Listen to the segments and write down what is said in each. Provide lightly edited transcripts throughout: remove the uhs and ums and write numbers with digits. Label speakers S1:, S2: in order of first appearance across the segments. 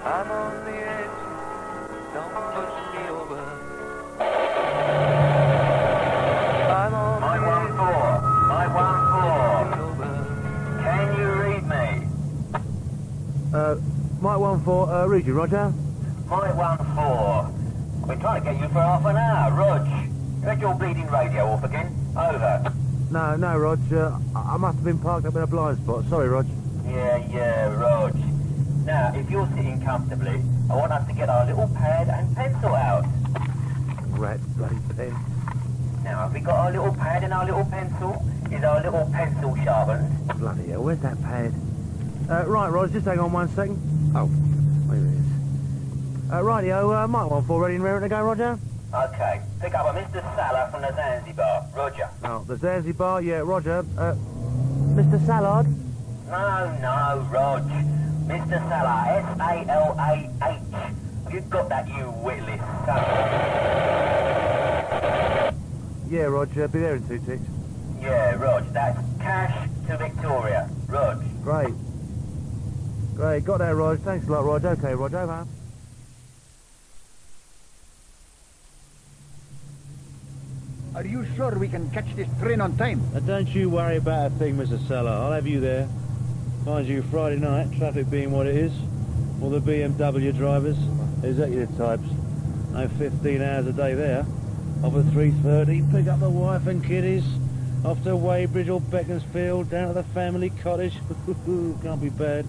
S1: I'm on the edge, don't push me over. I'm on the edge.
S2: Can you read me?
S3: Mike 14, read you, Roger.
S2: Mike 14. I've been trying to get you for half an hour, Rog. You had your bleeding radio off again? Over.
S3: No, Rog. I must have been parked up in a blind spot. Sorry, Rog.
S2: Yeah, Rog. Now, if you're sitting comfortably, I want us to get our little pad and pencil out.
S3: Rat bloody pen.
S2: Now, have we got our little pad and our little pencil? Is our little pencil sharpened?
S3: Bloody hell, where's that pad? Right, Rog, just hang on 1 second. Oh, wait a minute. Rightio, Mike 14, ready and raring to go, Roger?
S2: Okay, pick up a Mr. Salah from the Zanzibar, Roger.
S3: Oh, the Zanzibar, yeah, Roger. Mr. Salad?
S2: No, Rog. Mr. Salah, S-A-L-A-H. You've got that, you witless son.
S3: Yeah, Roger, be there in 2 ticks.
S2: Yeah, Rog, that's cash to Victoria, Rog.
S3: Great, got that, Rog. Thanks a lot, Rog. Okay, Rog, over.
S4: Are you sure we can catch this train on time?
S3: Don't you worry about a thing, Mr. Salah. I'll have you there. Find you Friday night, traffic being what it is. All the BMW drivers, executive types. No 15 hours a day there. Off at 3:30, pick up the wife and kiddies. Off to Weybridge or Beaconsfield, down to the family cottage. Can't be bad.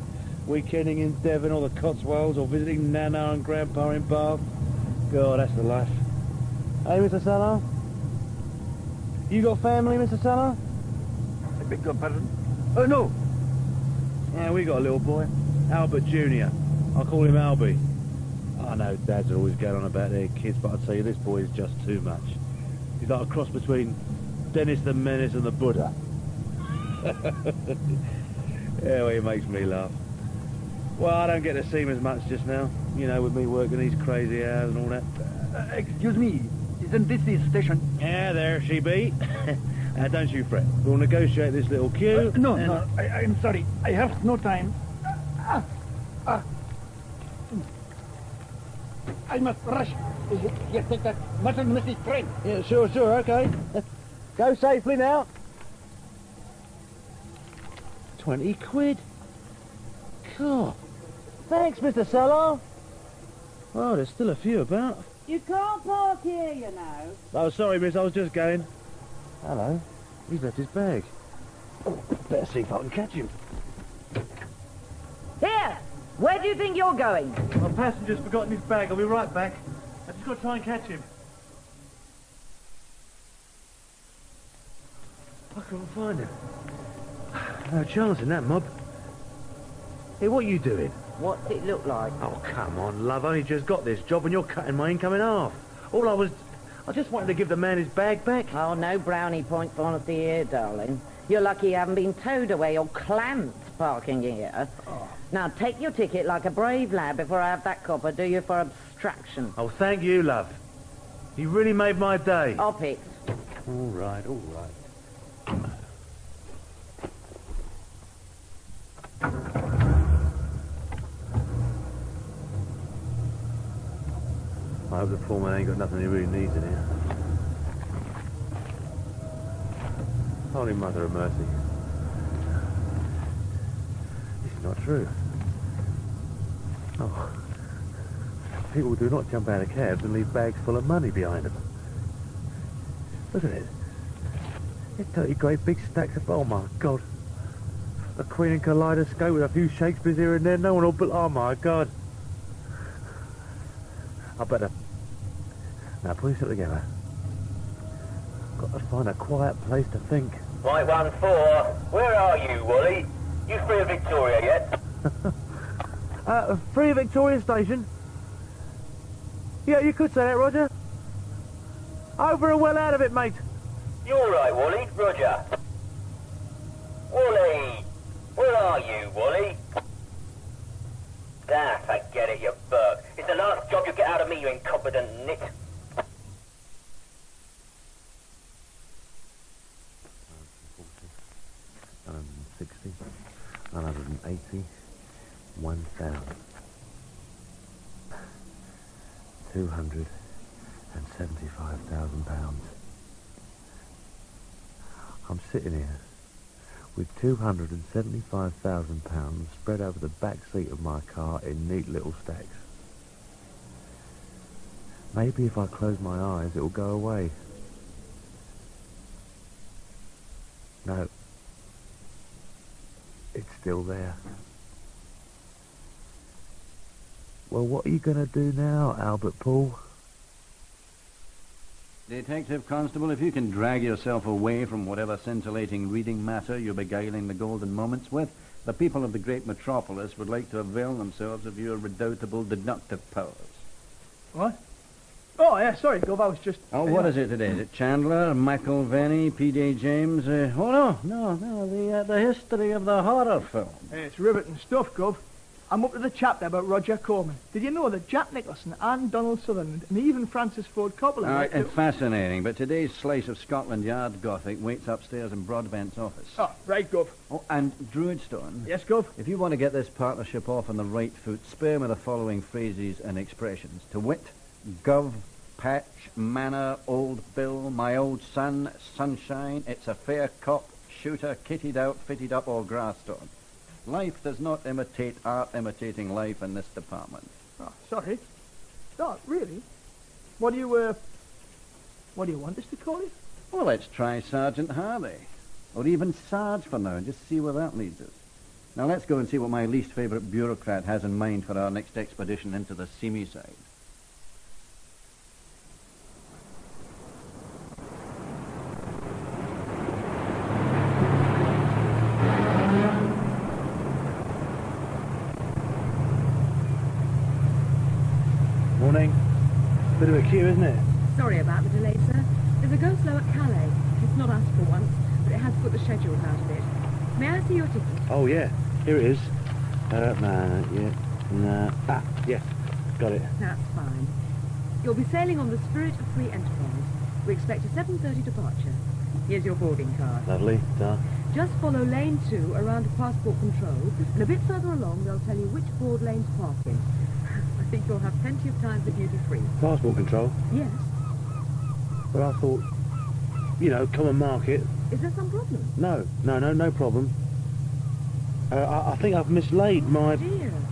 S3: Weekending in Devon or the Cotswolds, or visiting Nana and Grandpa in Bath. God, that's the life. Hey, Mr. Salah? You got family, Mr. Salah?
S4: I beg your pardon? Oh, no.
S3: Yeah, we got a little boy. Albert Jr. I'll call him Albie. I know dads are always going on about their kids, but I tell you, this boy is just too much. He's like a cross between Dennis the Menace and the Buddha. Yeah, well, he makes me laugh. Well, I don't get to see him as much just now. You know, with me working these crazy hours and all that.
S4: Excuse me, isn't this the station?
S3: Yeah, there she be. Don't you fret. We'll negotiate this little queue.
S4: No, I'm sorry. I have no time. I must rush. You take that mustn't miss this train.
S3: Yeah, sure, okay. Go safely now. 20 quid. God. Thanks, Mr. Salah. Oh, there's still a few about.
S5: You can't park here, you know.
S3: Oh, sorry, miss, I was just going. Hello. He's left his bag. Oh, better see if I can catch him.
S5: Here! Where do you think you're going?
S3: My passenger's forgotten his bag. I'll be right back. I just got to try and catch him. I couldn't find him. No chance in that mob. Hey, what are you doing?
S5: What's it look like?
S3: Oh, come on, love. I only just got this job and you're cutting my income in half. I just wanted to give the man his bag back.
S5: Oh, no brownie points for honesty here, darling. You're lucky you haven't been towed away or clamped parking here. Oh. Now, take your ticket like a brave lad before I have that copper do you for abstraction.
S3: Oh, thank you, love. You really made my day.
S5: Up it.
S3: All right. I hope the foreman ain't got nothing he really needs in here. Holy Mother of Mercy. This is not true. Oh. People do not jump out of cabs and leave bags full of money behind them. Look at it. It's 30 great big stacks of... Oh, my God. A Queen and Kaleidoscope with a few Shakespeares here and there. No one will... Oh, my God. I better... Now, pull yourself together. Got to find a quiet place to think.
S2: Mike 14, where are you, Wally? You free of Victoria yet?
S3: Free of Victoria Station? Yeah, you could say that, Roger. Over and well out of it, mate.
S2: You all right, Wally? Roger. Wally! Where are you, Wally? Forget it, you Burke. It's the last job you get out of me, you incompetent nit.
S3: 160, 180, 1,000. £275,000. I'm sitting here with £275,000 spread over the back seat of my car in neat little stacks. Maybe if I close my eyes, it will go away. No. It's still there. Well, what are you going to do now, Albert Poole?
S6: Detective Constable, if you can drag yourself away from whatever scintillating reading matter you're beguiling the golden moments with, the people of the great metropolis would like to avail themselves of your redoubtable deductive powers. What?
S7: Oh, yeah, sorry, Gov, I was just...
S6: Oh, what is it today? Is it Chandler, McIlvany, P.J. James? The history of the horror film.
S7: Hey, it's riveting stuff, Gov. I'm up to the chapter about Roger Corman. Did you know that Jack Nicholson and Donald Sutherland and even Francis Ford Coppola...
S6: It's fascinating, but today's slice of Scotland Yard Gothic waits upstairs in Broadbent's office.
S7: Oh, right, Gov.
S6: Oh, and Druidstone.
S7: Yes, Gov?
S6: If you want to get this partnership off on the right foot, spare me the following phrases and expressions. To wit, Gov, Patch, Manor, Old Bill, My Old Son, Sunshine, It's a Fair Cop, Shooter, Kittied Out, Fitted Up, or Grassstone. Life does not imitate art imitating life in this department.
S7: Oh, sorry. No, really? What do you want us to call you?
S6: Well, let's try Sergeant Hardie. Or even Sarge for now, and just see where that leads us. Now, let's go and see what my least favourite bureaucrat has in mind for our next expedition into the seamy side.
S3: Morning. Bit of a queue, isn't it?
S8: Sorry about the delay, sir. There's a go-slow at Calais. It's not us for once, but it has put the schedule out a bit. May I see your ticket?
S3: Oh, yeah. Here it is. Yes. Got it.
S8: That's fine. You'll be sailing on the Spirit of Free Enterprise. We expect a 7:30 departure. Here's your boarding card.
S3: Lovely. Duh.
S8: Just follow lane 2 around to passport control, and a bit further along they'll tell you which board lanes park in. I think you'll have plenty of time for duty-free.
S3: Passport control?
S8: Yes.
S3: But I thought, common market.
S8: Is there some problem?
S3: No problem. I think I've mislaid my...
S8: Oh, dear. Well,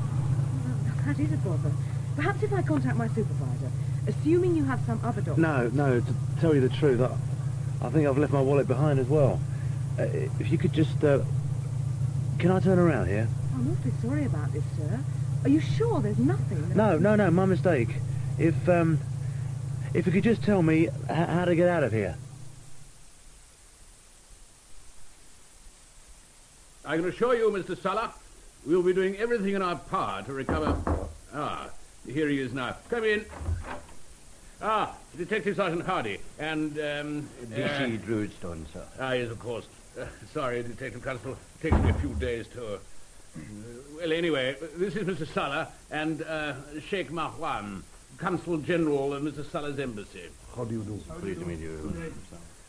S8: that is a bother. Perhaps if I contact my supervisor, assuming you have some other document...
S3: No, to tell you the truth, I think I've left my wallet behind as well. If you could just... Can I turn around here?
S8: I'm awfully sorry about this, sir. Are you sure there's nothing?
S3: No, my mistake. If you could just tell me how to get out of here.
S9: I can assure you, Mr. Salah, we'll be doing everything in our power to recover... here he is now. Come in. Detective Sergeant Hardie, and,
S6: D.C. Druidstone, sir.
S9: Yes, of course. Sorry, Detective Constable. It takes me a few days to... well, anyway, this is Mr. Salah and Sheikh Mahwan, Consul General of Mr. Salah's embassy.
S6: How do you do? Pleased to meet you.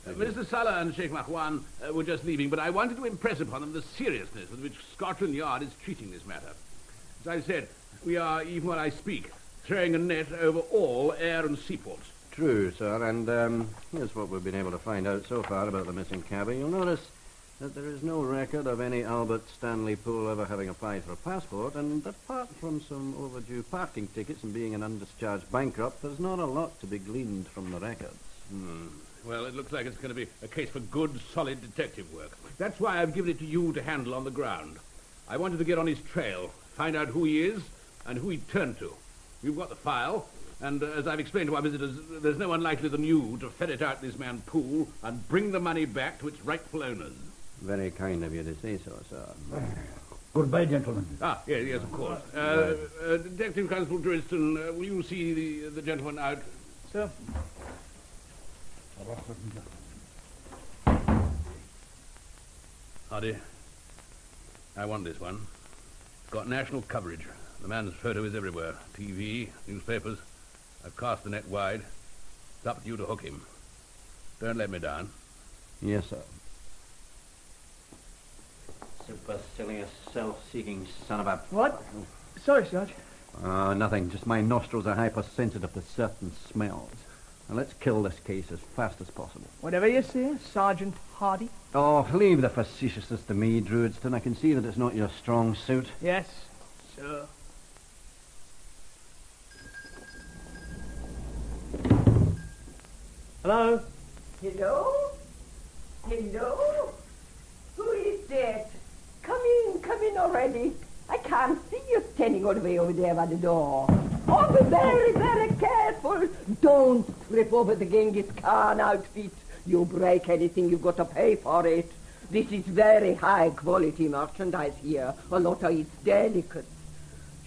S9: Mr. Salah and Sheikh Mahwan were just leaving, but I wanted to impress upon them the seriousness with which Scotland Yard is treating this matter. As I said, we are, even while I speak, throwing a net over all air and seaports.
S6: True, sir, and here's what we've been able to find out so far about the missing cabby. You'll notice that there is no record of any Albert Stanley Poole ever having applied for a passport, and apart from some overdue parking tickets and being an undischarged bankrupt, there's not a lot to be gleaned from the records.
S9: Well, it looks like it's going to be a case for good, solid detective work. That's why I've given it to you to handle on the ground. I wanted to get on his trail, find out who he is and who he turned to. You've got the file, and as I've explained to our visitors, there's no one likely than you to ferret out this man Poole and bring the money back to its rightful owners.
S6: Very kind of you to say so, sir.
S4: Goodbye, gentlemen.
S9: Yes, of course. Detective Constable Druidstone, will you see the gentleman out?
S7: Sir?
S9: Hardie, I want this one. It's got national coverage. The man's photo is everywhere. TV, newspapers. I've cast the net wide. It's up to you to hook him. Don't let me down.
S6: Yes, sir. Supercilious, self-seeking son of a...
S7: What? Sorry, Sarge.
S6: Nothing. Just my nostrils are hypersensitive to certain smells. Now let's kill this case as fast as possible.
S7: Whatever you say, Sergeant Hardie.
S6: Oh, leave the facetiousness to me, Druidstone. I can see that it's not your strong suit.
S7: Yes, sir.
S3: Hello?
S10: Hello? Hello? Who is that? Come in already. I can't see you standing all the way over there by the door. Oh, be very, very careful. Don't trip over the Genghis Khan outfit. You break anything, you've got to pay for it. This is very high quality merchandise here. A lot of it's delicate.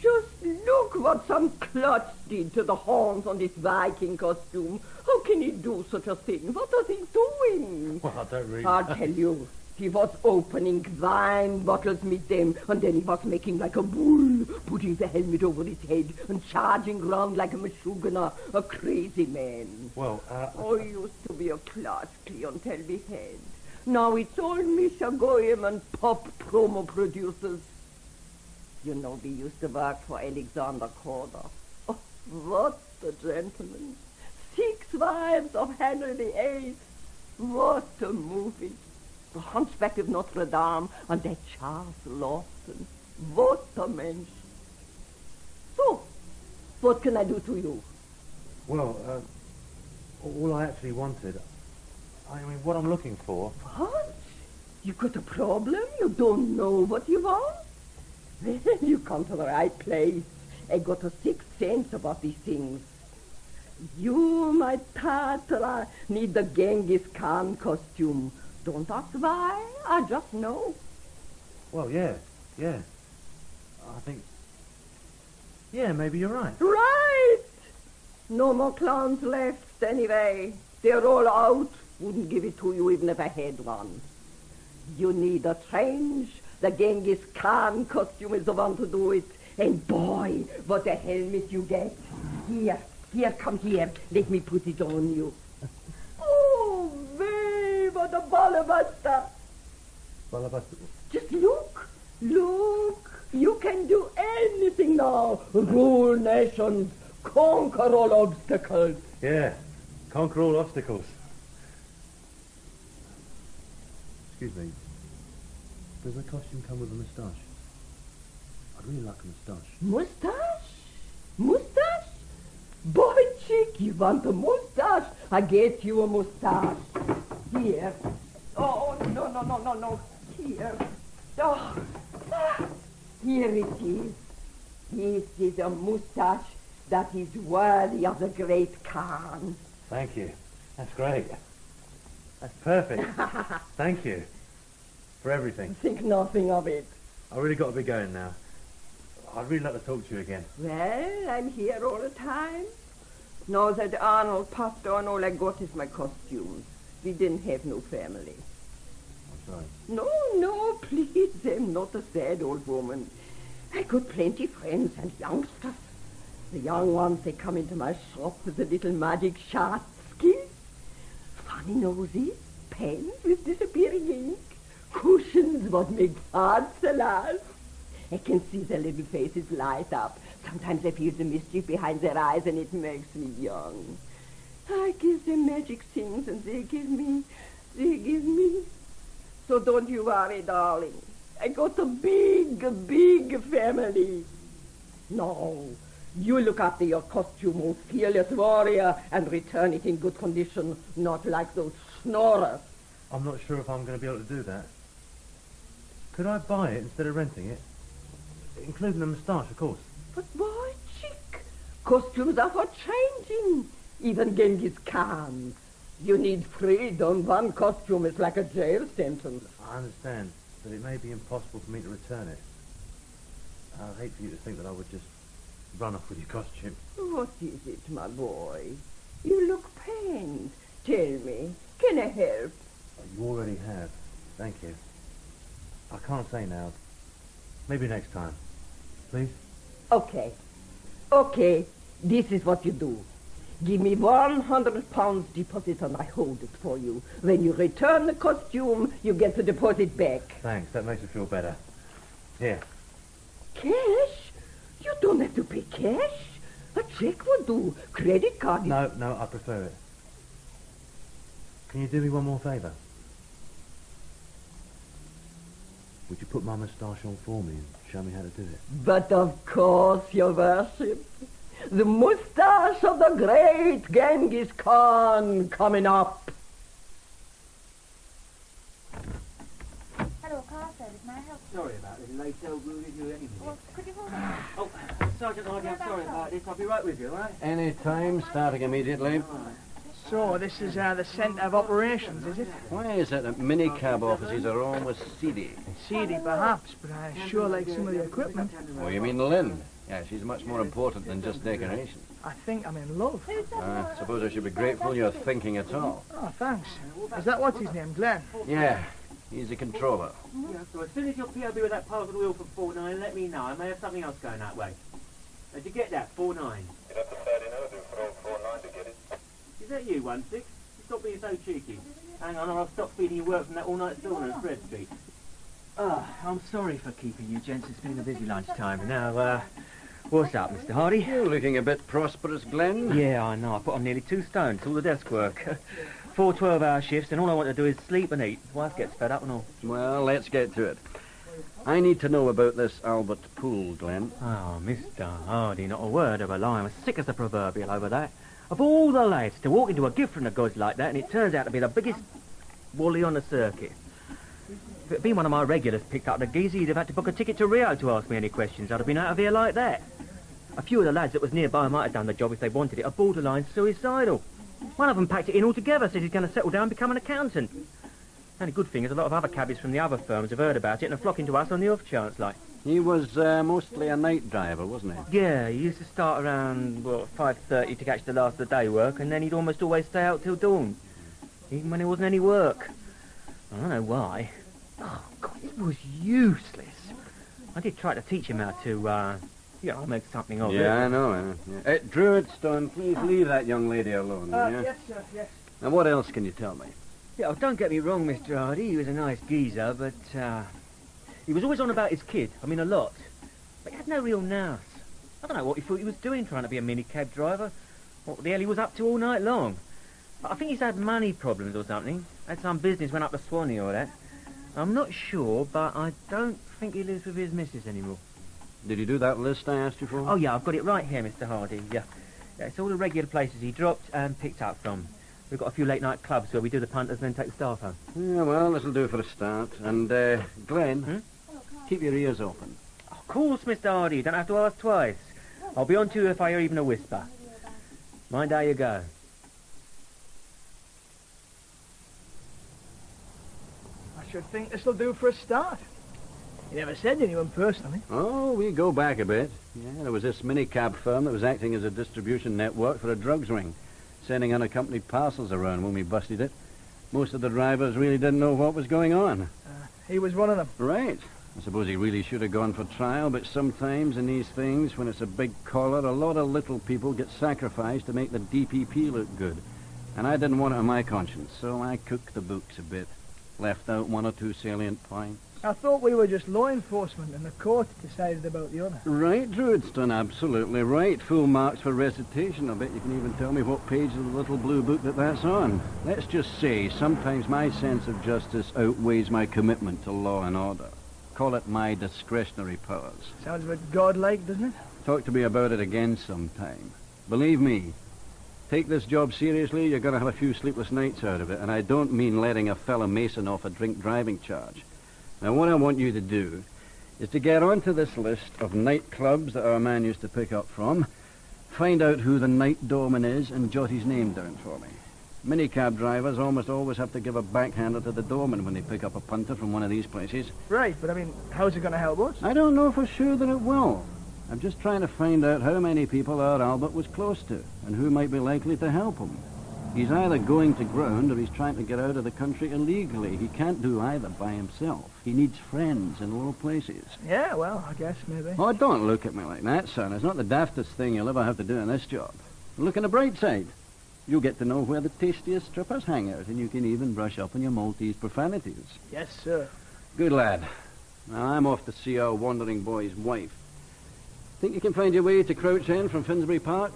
S10: Just look what some klutz did to the horns on this Viking costume. How can he do such a thing? What was he doing?
S3: Well, I don't really...
S10: I'll tell you. He was opening wine bottles with them, and then he was making like a bull, putting the helmet over his head and charging round like a Meshuggah, a crazy man.
S3: Well,
S10: I used to be a class clientele we had. Now it's all Misha Goyim and pop promo producers. You know, we used to work for Alexander Korda. Oh, what a gentleman. 6 wives of Henry VIII. What a movie. The Hunchback of Notre Dame and that Charles Lawson. What a mensch. So, what can I do to you?
S3: well, all I actually wanted... I mean, what I'm looking for...
S10: What? You got a problem? You don't know what you want? Well, you come to the right place. I got a sixth sense about these things. You, my Tatra, need the Genghis Khan costume. Don't ask why. I just know.
S3: Well, yeah. I think... Yeah, maybe you're right.
S10: Right! No more clowns left, anyway. They're all out. Wouldn't give it to you even if I had one. You need a change. The Genghis Khan costume is the one to do it. And boy, what a helmet you get. Here, come here. Let me put it on you. Oh, babe, what a ballabuster.
S3: Ballabuster?
S10: Just look. You can do anything now. Rule nations. Conquer all obstacles.
S3: Yeah, conquer all obstacles. Excuse me. Does the costume come with a moustache? I'd really like a moustache.
S10: Mustache? Boy, chick, you want a mustache? I get you a mustache. Here. Oh, no. Here. Oh. Here it is. This is a mustache that is worthy of the great Khan.
S3: Thank you. That's great. That's perfect. Thank you. For everything.
S10: Think nothing of it.
S3: I really got to be going now. I'd really like to talk to you again.
S10: Well, I'm here all the time. Now that Arnold passed on, all I got is my costumes. We didn't have no family.
S3: I'm sorry.
S10: No, please, I'm not a sad old woman. I got plenty friends and youngsters. The young ones, they come into my shop with a little magic shark skin. Funny noses, pens with disappearing ink, cushions what make hearts laugh. I can see their little faces light up. Sometimes I feel the mischief behind their eyes and it makes me young. I give them magic things and they give me. So don't you worry, darling. I got a big family. No, you look after your costume, old fearless warrior, and return it in good condition, not like those snorers.
S3: I'm not sure if I'm going to be able to do that. Could I buy it instead of renting it? Including the moustache, of course.
S10: But boy, chick, costumes are for changing. Even Genghis Khan. You need freedom. One costume is like a jail sentence.
S3: I understand, but it may be impossible for me to return it. I'd hate for you to think that I would just run off with your costume.
S10: What is it, my boy? You look pained. Tell me, can I help?
S3: You already have. Thank you. I can't say now. Maybe next time. Please?
S10: Okay. This is what you do. Give me £100 deposit and I hold it for you. When you return the costume, you get the deposit back.
S3: Thanks, that makes me feel better. Here.
S10: Cash? You don't have to pay cash. A check would do. Credit card is...
S3: No, I prefer it. Can you do me one more favour? Would you put my moustache on for me and show me how to do it?
S10: But of course, your worship. The moustache of the great Genghis Khan coming up.
S11: Hello, car service. May I help you?
S12: Sorry about this late old rude you anyway.
S11: Well, could you hold on?
S12: Oh, Sergeant Hardie, I'm sorry about this. I'll be right with you, all right?
S6: Any time, starting immediately.
S7: So, this is the centre of operations, is it?
S6: Why is it that minicab offices are always seedy?
S7: Seedy, perhaps, but I sure like some of the equipment.
S6: Oh, you mean Lynn? Yeah, she's much more important than just decoration.
S7: I think I'm in love.
S6: I suppose I should be grateful you're thinking at all.
S7: Oh, thanks. Is that what's his name, Glenn?
S6: Yeah, he's the controller.
S12: Yeah, so as soon as your POB with that parcel wheel for 4-9, let me know. I may have something else going that way. Did you get that, 4-9?
S13: You'd have to start in Urdu for old 4-9 to get it.
S12: Is that you, 1-6? You stop being so cheeky. Hang on, or I'll stop feeding you work from that all-night sauna on Fred Street. I'm sorry for keeping you gents. It's been a busy lunchtime. Now, what's up, Mr. Hardie?
S6: You're looking a bit prosperous, Glenn.
S12: Yeah, I know. I put on nearly 2 stone. It's all the desk work. 4 12-hour shifts, and all I want to do is sleep and eat. Wife gets fed up and all.
S6: Well, let's get to it. I need to know about this Albert Poole, Glenn.
S12: Oh, Mr. Hardie, not a word of a lie. I'm as sick as the proverbial over that. Of all the lads to walk into a gift from the gods like that, and it turns out to be the biggest Wally on the circuit. If it had been one of my regulars picked up the geezer, he'd have had to book a ticket to Rio to ask me any questions. I'd have been out of here like that. A few of the lads that was nearby might have done the job if they wanted it, are borderline suicidal. One of them packed it in altogether, said he's going to settle down and become an accountant. And the good thing is a lot of other cabbies from the other firms have heard about it and are flocking to us on the off chance, like.
S6: He was mostly a night driver, wasn't he?
S12: Yeah, he used to start around, 5:30 to catch the last of the day work, and then he'd almost always stay out till dawn, even when there wasn't any work. I don't know why. Oh, God, it was useless. I did try to teach him how to, make something of it.
S6: Yeah, I know. Yeah. Druidstone, please leave that young lady alone, will you?
S7: Yes, sir, yes.
S6: And what else can you tell me?
S12: Yeah, don't get me wrong, Mr. Hardie. He was a nice geezer, but, he was always on about his kid. I mean, a lot. But he had no real nous. I don't know what he thought he was doing trying to be a minicab driver. What the hell he was up to all night long. But I think he's had money problems or something. Had some business, went up to Swanee or that. I'm not sure, but I don't think he lives with his missus anymore.
S6: Did you do that list I asked you for?
S12: Oh, yeah, I've got it right here, Mr. Hardie. Yeah, it's all the regular places he dropped and picked up from. We've got a few late-night clubs where we do the punters and then take the staff home.
S6: Yeah, well, this'll do for a start. And, Glenn, keep your ears open.
S12: Of course, Mr. Hardie. You don't have to ask twice. I'll be on to you if I hear even a whisper. Mind how you go.
S7: I should think this'll do for a start. You never said anyone personally.
S6: Oh, we go back a bit. Yeah, there was this minicab firm that was acting as a distribution network for a drugs ring, sending unaccompanied parcels around when we busted it. Most of the drivers really didn't know what was going on.
S7: He was one of them.
S6: Right. I suppose he really should have gone for trial, but sometimes in these things, when it's a big collar, a lot of little people get sacrificed to make the DPP look good. And I didn't want it on my conscience, so I cooked the books a bit. Left out 1 or 2 salient points.
S7: I thought we were just law enforcement and the court decided about the other.
S6: Right, Druidstone, absolutely right. Full marks for recitation. I bet you can even tell me what page of the little blue book that's on. Let's just say, sometimes my sense of justice outweighs my commitment to law and order. Call it my discretionary powers.
S7: Sounds a bit godlike, doesn't it?
S6: Talk to me about it again sometime. Believe me, take this job seriously, you're going to have a few sleepless nights out of it, and I don't mean letting a fellow mason off a drink driving charge. Now, what I want you to do is to get onto this list of nightclubs that our man used to pick up from, find out who the night doorman is, and jot his name down for me. Minicab drivers almost always have to give a backhander to the doorman when they pick up a punter from one of these places.
S7: Right, but I mean, how's it going to help us?
S6: I don't know for sure that it will. I'm just trying to find out how many people our Albert was close to, and who might be likely to help him. He's either going to ground or he's trying to get out of the country illegally. He can't do either by himself. He needs friends in low places.
S7: Yeah, well, I guess maybe.
S6: Oh, don't look at me like that, son. It's not the daftest thing you'll ever have to do in this job. Look on the bright side. You'll get to know where the tastiest strippers hang out, and you can even brush up on your Maltese profanities.
S7: Yes, sir.
S6: Good lad. Now, I'm off to see our wandering boy's wife. Think you can find your way to Crouch End from Finsbury Park?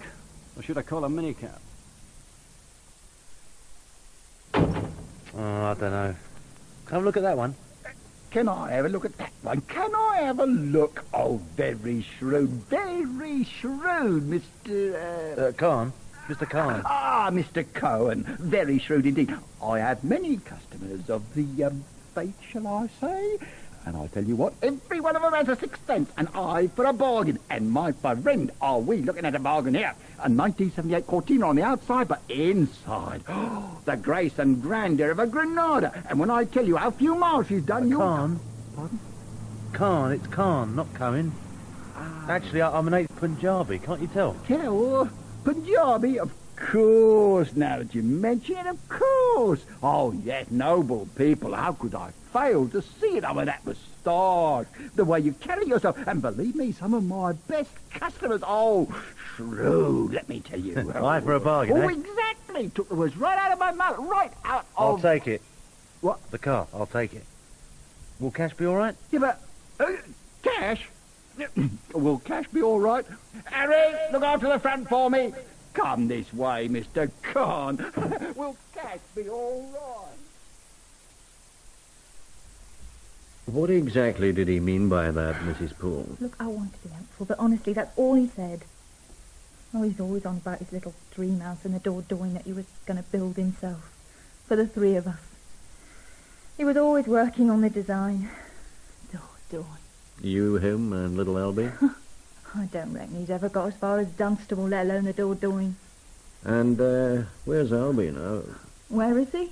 S6: Or should I call a minicab?
S3: Oh, I don't know. Have a look at that one.
S4: Can I have a look at that one? Can I have a look? Oh, very shrewd, Mr.
S3: Khan? Mr. Khan?
S4: Ah, Mr. Cohen. Very shrewd indeed. I have many customers of the faith, shall I say? And I tell you what, every one of them has a sixth sense, an eye for a bargain. And my friend, are we looking at a bargain here? A 1978 Cortina on the outside, but inside, the grace and grandeur of a Granada. And when I tell you how few miles she's done, you...
S3: Khan?
S4: Pardon?
S3: Khan, it's Khan, not Cohen. Actually, I'm an 8th Punjabi, can't you tell?
S4: Tell? Punjabi? Of course, now that you mention it, of course. Oh, yes, noble people. How could I fail to see it? I mean, that moustache, the way you carry yourself. And believe me, some of my best customers, oh, shrewd, let me tell you.
S3: Eye for a bargain,
S4: Oh,
S3: eh?
S4: exactly. Took the words right out of my mouth, right out of...
S3: I'll take it.
S4: What?
S3: The car, I'll take it. Will cash be all right?
S4: Yeah, but... cash? Will cash be all right? Harry, look after the front for me. Come this way, Mr. Khan. Will cash be all right?
S6: What exactly did he mean by that, Mrs. Poole?
S11: Look, I want to be helpful, but honestly, that's all he said. Oh, he's always on about his little dream house and the door-doing that he was going to build himself. For the three of us. He was always working on the design. Door-doing.
S6: You, him, and little Albie?
S11: I don't reckon he's ever got as far as Dunstable, let alone the door-doing.
S6: And, where's Albie now?
S11: Where is he?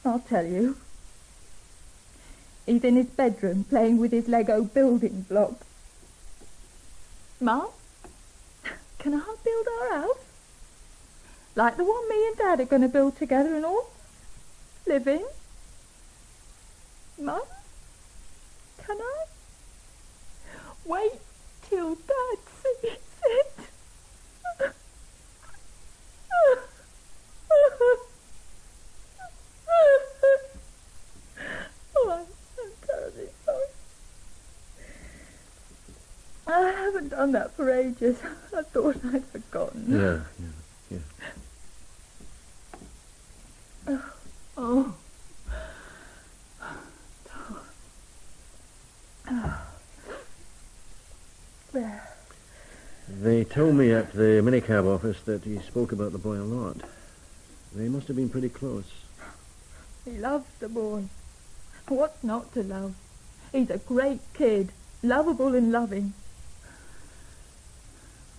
S11: I'll tell you. He's in his bedroom playing with his Lego building blocks. Mum, can I build our house? Like the one me and Dad are going to build together and all? Living? Mum, can I? Wait till Dad sees it. Oh, I'm terribly sorry. I haven't done that for ages. I thought I'd forgotten.
S6: Yeah.
S11: Oh. There.
S6: They told me at the minicab office that he spoke about the boy a lot. They must have been pretty close.
S11: He loves the boy. What's not to love? He's a great kid, lovable and loving.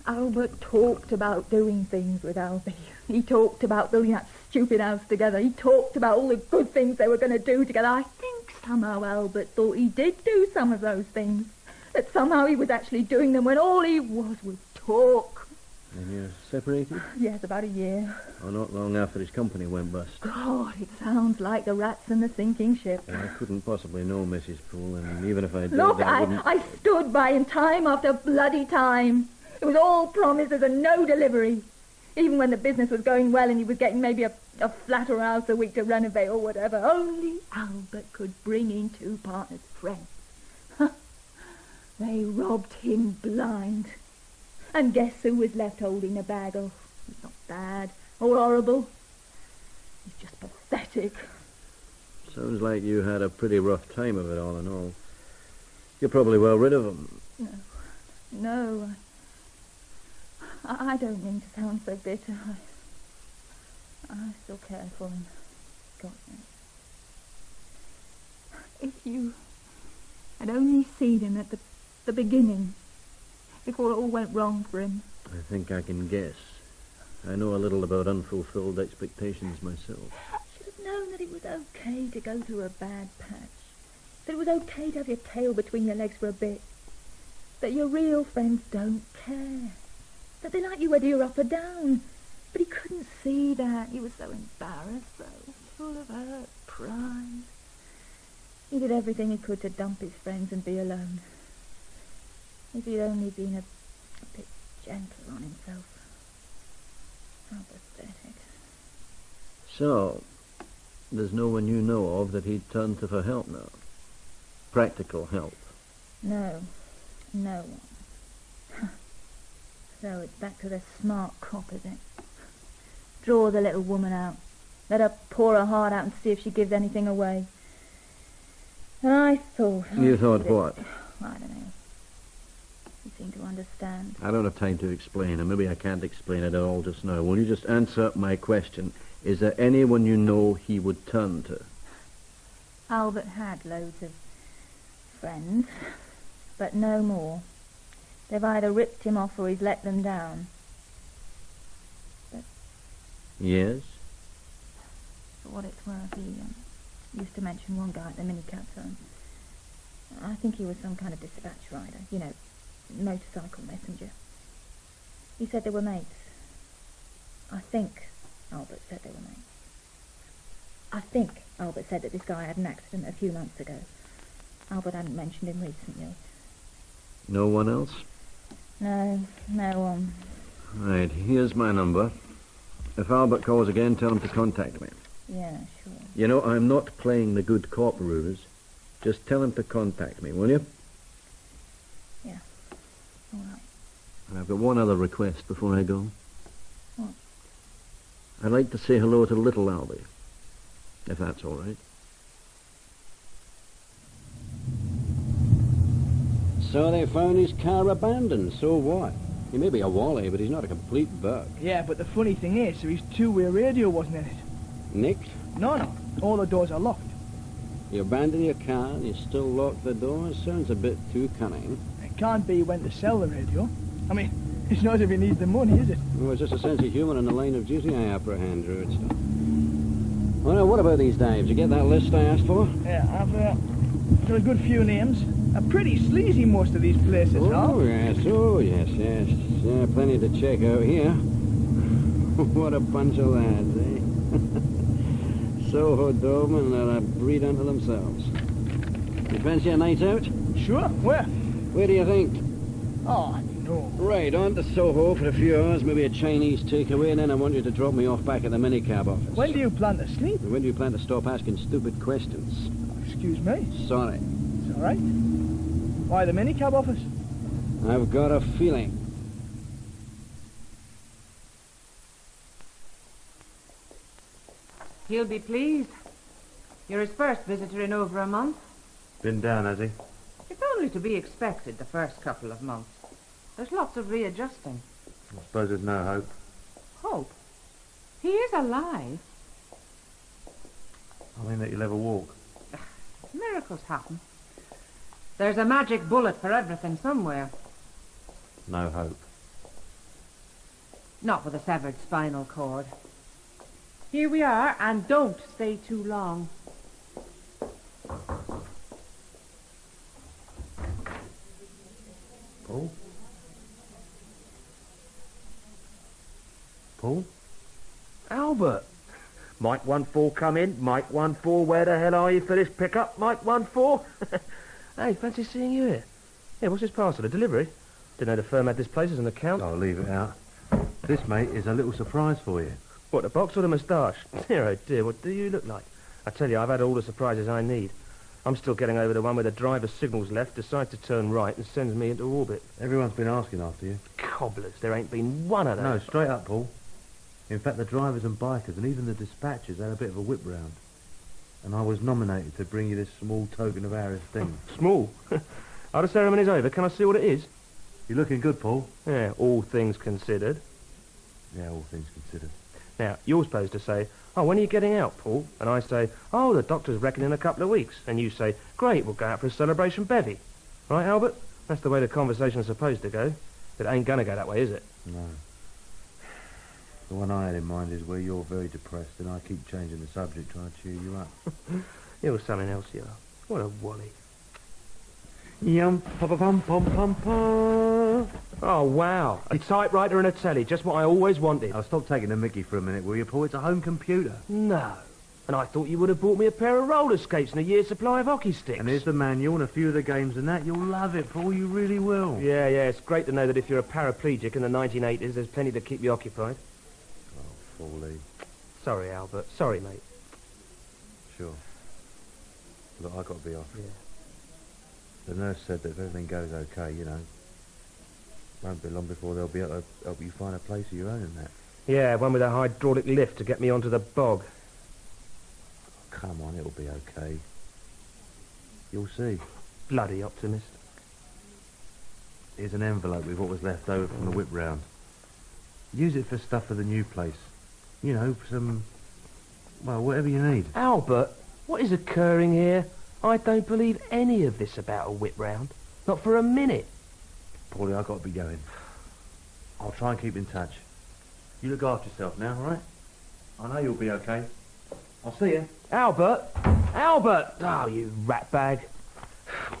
S11: Albert talked about doing things with Albie. He talked about building that stupid house together. He talked about all the good things they were going to do together. I think somehow Albert thought he did do some of those things. That somehow he was actually doing them when all he was talk.
S6: And you're separated?
S11: Yes, about a year.
S6: Oh, not long after his company went bust.
S11: God, it sounds like the rats and the sinking ship.
S6: Well, I couldn't possibly know Mrs. Poole, and even if I did,
S11: Look,
S6: I wouldn't...
S11: I stood by him time after bloody time. It was all promises and no delivery. Even when the business was going well and he was getting maybe a flat or house a week to renovate or whatever, only Albert could bring in two partners' friends. They robbed him blind. And guess who was left holding the bag? Oh, he's not bad or horrible. He's just pathetic.
S6: Sounds like you had a pretty rough time of it all in all. You're probably well rid of him.
S11: No. I don't mean to sound so bitter. I still care for him. God knows. If you had only seen him at the beginning, before it all went wrong for him.
S6: I think I can guess. I know a little about unfulfilled expectations myself.
S11: I should have known that it was okay to go through a bad patch. That it was okay to have your tail between your legs for a bit. That your real friends don't care. That they like you whether you're up or down. But he couldn't see that. He was so embarrassed, so full of hurt, pride. He did everything he could to dump his friends and be alone. If he'd only been a bit gentle on himself. How pathetic.
S6: So, there's no one you know of that he'd turn to for help now? Practical help?
S11: No. No one. So it's back to the smart cop, is it? Draw the little woman out. Let her pour her heart out and see if she gives anything away. And I thought...
S6: You thought what?
S11: I don't know. You seem to understand.
S6: I don't have time to explain, and maybe I can't explain it at all just now. Will you just answer my question? Is there anyone you know he would turn to?
S11: Albert had loads of friends, but no more. They've either ripped him off or he's let them down. But
S6: Yes?
S11: for what it's worth, he used to mention one guy at the minicab firm. I think he was some kind of dispatch rider, you know, motorcycle messenger. He said they were mates. I think Albert said they were mates. I think Albert said that this guy had an accident a few months ago. Albert hadn't mentioned him recently.
S6: No one else?
S11: No one.
S6: Right, here's my number. If Albert calls again, tell him to contact me.
S11: Yeah, sure.
S6: You know, I'm not playing the good cop ruse. Just tell him to contact me, will you?
S11: Yeah. All right.
S6: And I've got one other request before I go.
S11: What?
S6: I'd like to say hello to little Albie, if that's all right.
S9: So they found his car abandoned, so what? He may be a Wally, but he's not a complete bug.
S7: Yeah, but the funny thing is, his two-way radio wasn't in it.
S9: Nicked?
S7: No. All the doors are locked.
S9: You abandon your car and you still lock the doors? Sounds a bit too cunning.
S7: It can't be when to sell the radio. I mean, it's not if he needs the money, is it?
S9: Well, it's just a sense of humour in the line of duty I apprehend, Druidstone. Well, now, what about these dives? You get that list I asked for?
S7: Yeah, I've got a good few names. Pretty sleazy, most of these places,
S9: Oh, yes, Yeah, plenty to check out here. What a bunch of lads, eh? Soho Doberman that are breed unto themselves. You fancy a night out?
S7: Sure, where?
S9: Where do you think?
S7: Oh, no.
S9: Right, on to Soho for a few hours, maybe a Chinese takeaway, and then I want you to drop me off back at the minicab office.
S7: When do you plan to sleep?
S9: When do you plan to stop asking stupid questions?
S7: Excuse me?
S9: Sorry.
S7: It's all right. Why the minicab office?
S9: I've got a feeling.
S5: He'll be pleased. You're his first visitor in over a month.
S3: Been down, has he?
S5: It's only to be expected the first couple of months. There's lots of readjusting.
S3: I suppose there's no hope.
S5: Hope? He is alive.
S3: I mean that you'll ever walk.
S5: Miracles happen. There's a magic bullet for everything somewhere.
S3: No hope.
S5: Not with a severed spinal cord. Here we are, and don't stay too long.
S3: Paul? Paul?
S12: Albert! Mike 14 come in. Mike 14, where the hell are you for this pickup? Mike 14?
S14: Hey, fancy seeing you here. Yeah, what's this parcel? A delivery? Didn't know the firm had this place as an account.
S3: Oh, leave it out. This, mate, is a little surprise for you.
S14: What, the box or the moustache? Dear, oh dear, what do you look like? I tell you, I've had all the surprises I need. I'm still getting over the one where the driver signals left, decides to turn right, and sends me into orbit.
S3: Everyone's been asking after you.
S14: Cobblers, there ain't been one of them.
S3: No, straight up, Paul. In fact, the drivers and bikers and even the dispatchers had a bit of a whip round. And I was nominated to bring you this small token of our esteem.
S14: Small? Oh, the ceremony's over. Can I see what it is?
S3: You're looking good, Paul.
S14: Yeah, all things considered.
S3: Yeah, all things considered.
S14: Now, you're supposed to say, oh, when are you getting out, Paul? And I say, oh, the doctor's reckoning in a couple of weeks. And you say, great, we'll go out for a celebration bevy. Right, Albert? That's the way the conversation's supposed to go. But it ain't gonna go that way, is it?
S3: No. The one I had in mind is where you're very depressed and I keep changing the subject trying to cheer you up.
S14: You're something else, you are. What a Wally.
S3: Yum, pa-pa-pum-pum-pum.
S14: Oh, wow. A typewriter and a telly, just what I always wanted.
S3: I'll stop taking the mickey for a minute, will you, Paul? It's a home computer.
S14: No. And I thought you would have bought me a pair of roller skates and a year's supply of hockey sticks.
S3: And here's the manual and a few of the games and that. You'll love it, Paul. You really will.
S14: Yeah, it's great to know that if you're a paraplegic in the 1980s, there's plenty to keep you occupied.
S3: Oh, Paulie.
S14: Sorry, Albert. Sorry, mate.
S3: Sure. Look, I've got to be off.
S14: Yeah.
S3: The nurse said that if everything goes okay, you know, Won't be long before they'll be able to help you find a place of your own and that.
S14: Yeah, one with a hydraulic lift to get me onto the bog.
S3: Come on, it'll be okay. You'll see.
S14: Bloody optimist.
S3: Here's an envelope with what was left over from the whip round. Use it for stuff for the new place. You know, some... well, whatever you need.
S14: Albert, what is occurring here? I don't believe any of this about a whip round. Not for a minute.
S3: Paulie, I've got to be going. I'll try and keep in touch. You look after yourself now, all right? I know you'll be okay. I'll see you.
S14: Albert! Albert! Oh, you ratbag.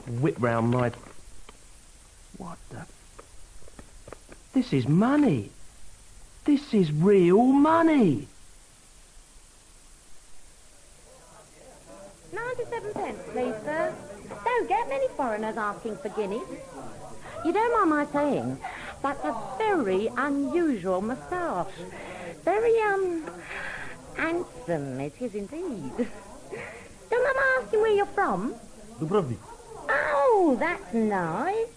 S14: Whip round my... What the... This is money. This is real money.
S5: 97 pence, please, sir. Don't get many foreigners asking for guineas. You don't mind my saying, that's a very unusual moustache. Very, handsome, it is indeed. Don't mind my asking where you're from?
S3: Dubrovnik.
S5: Oh, that's nice.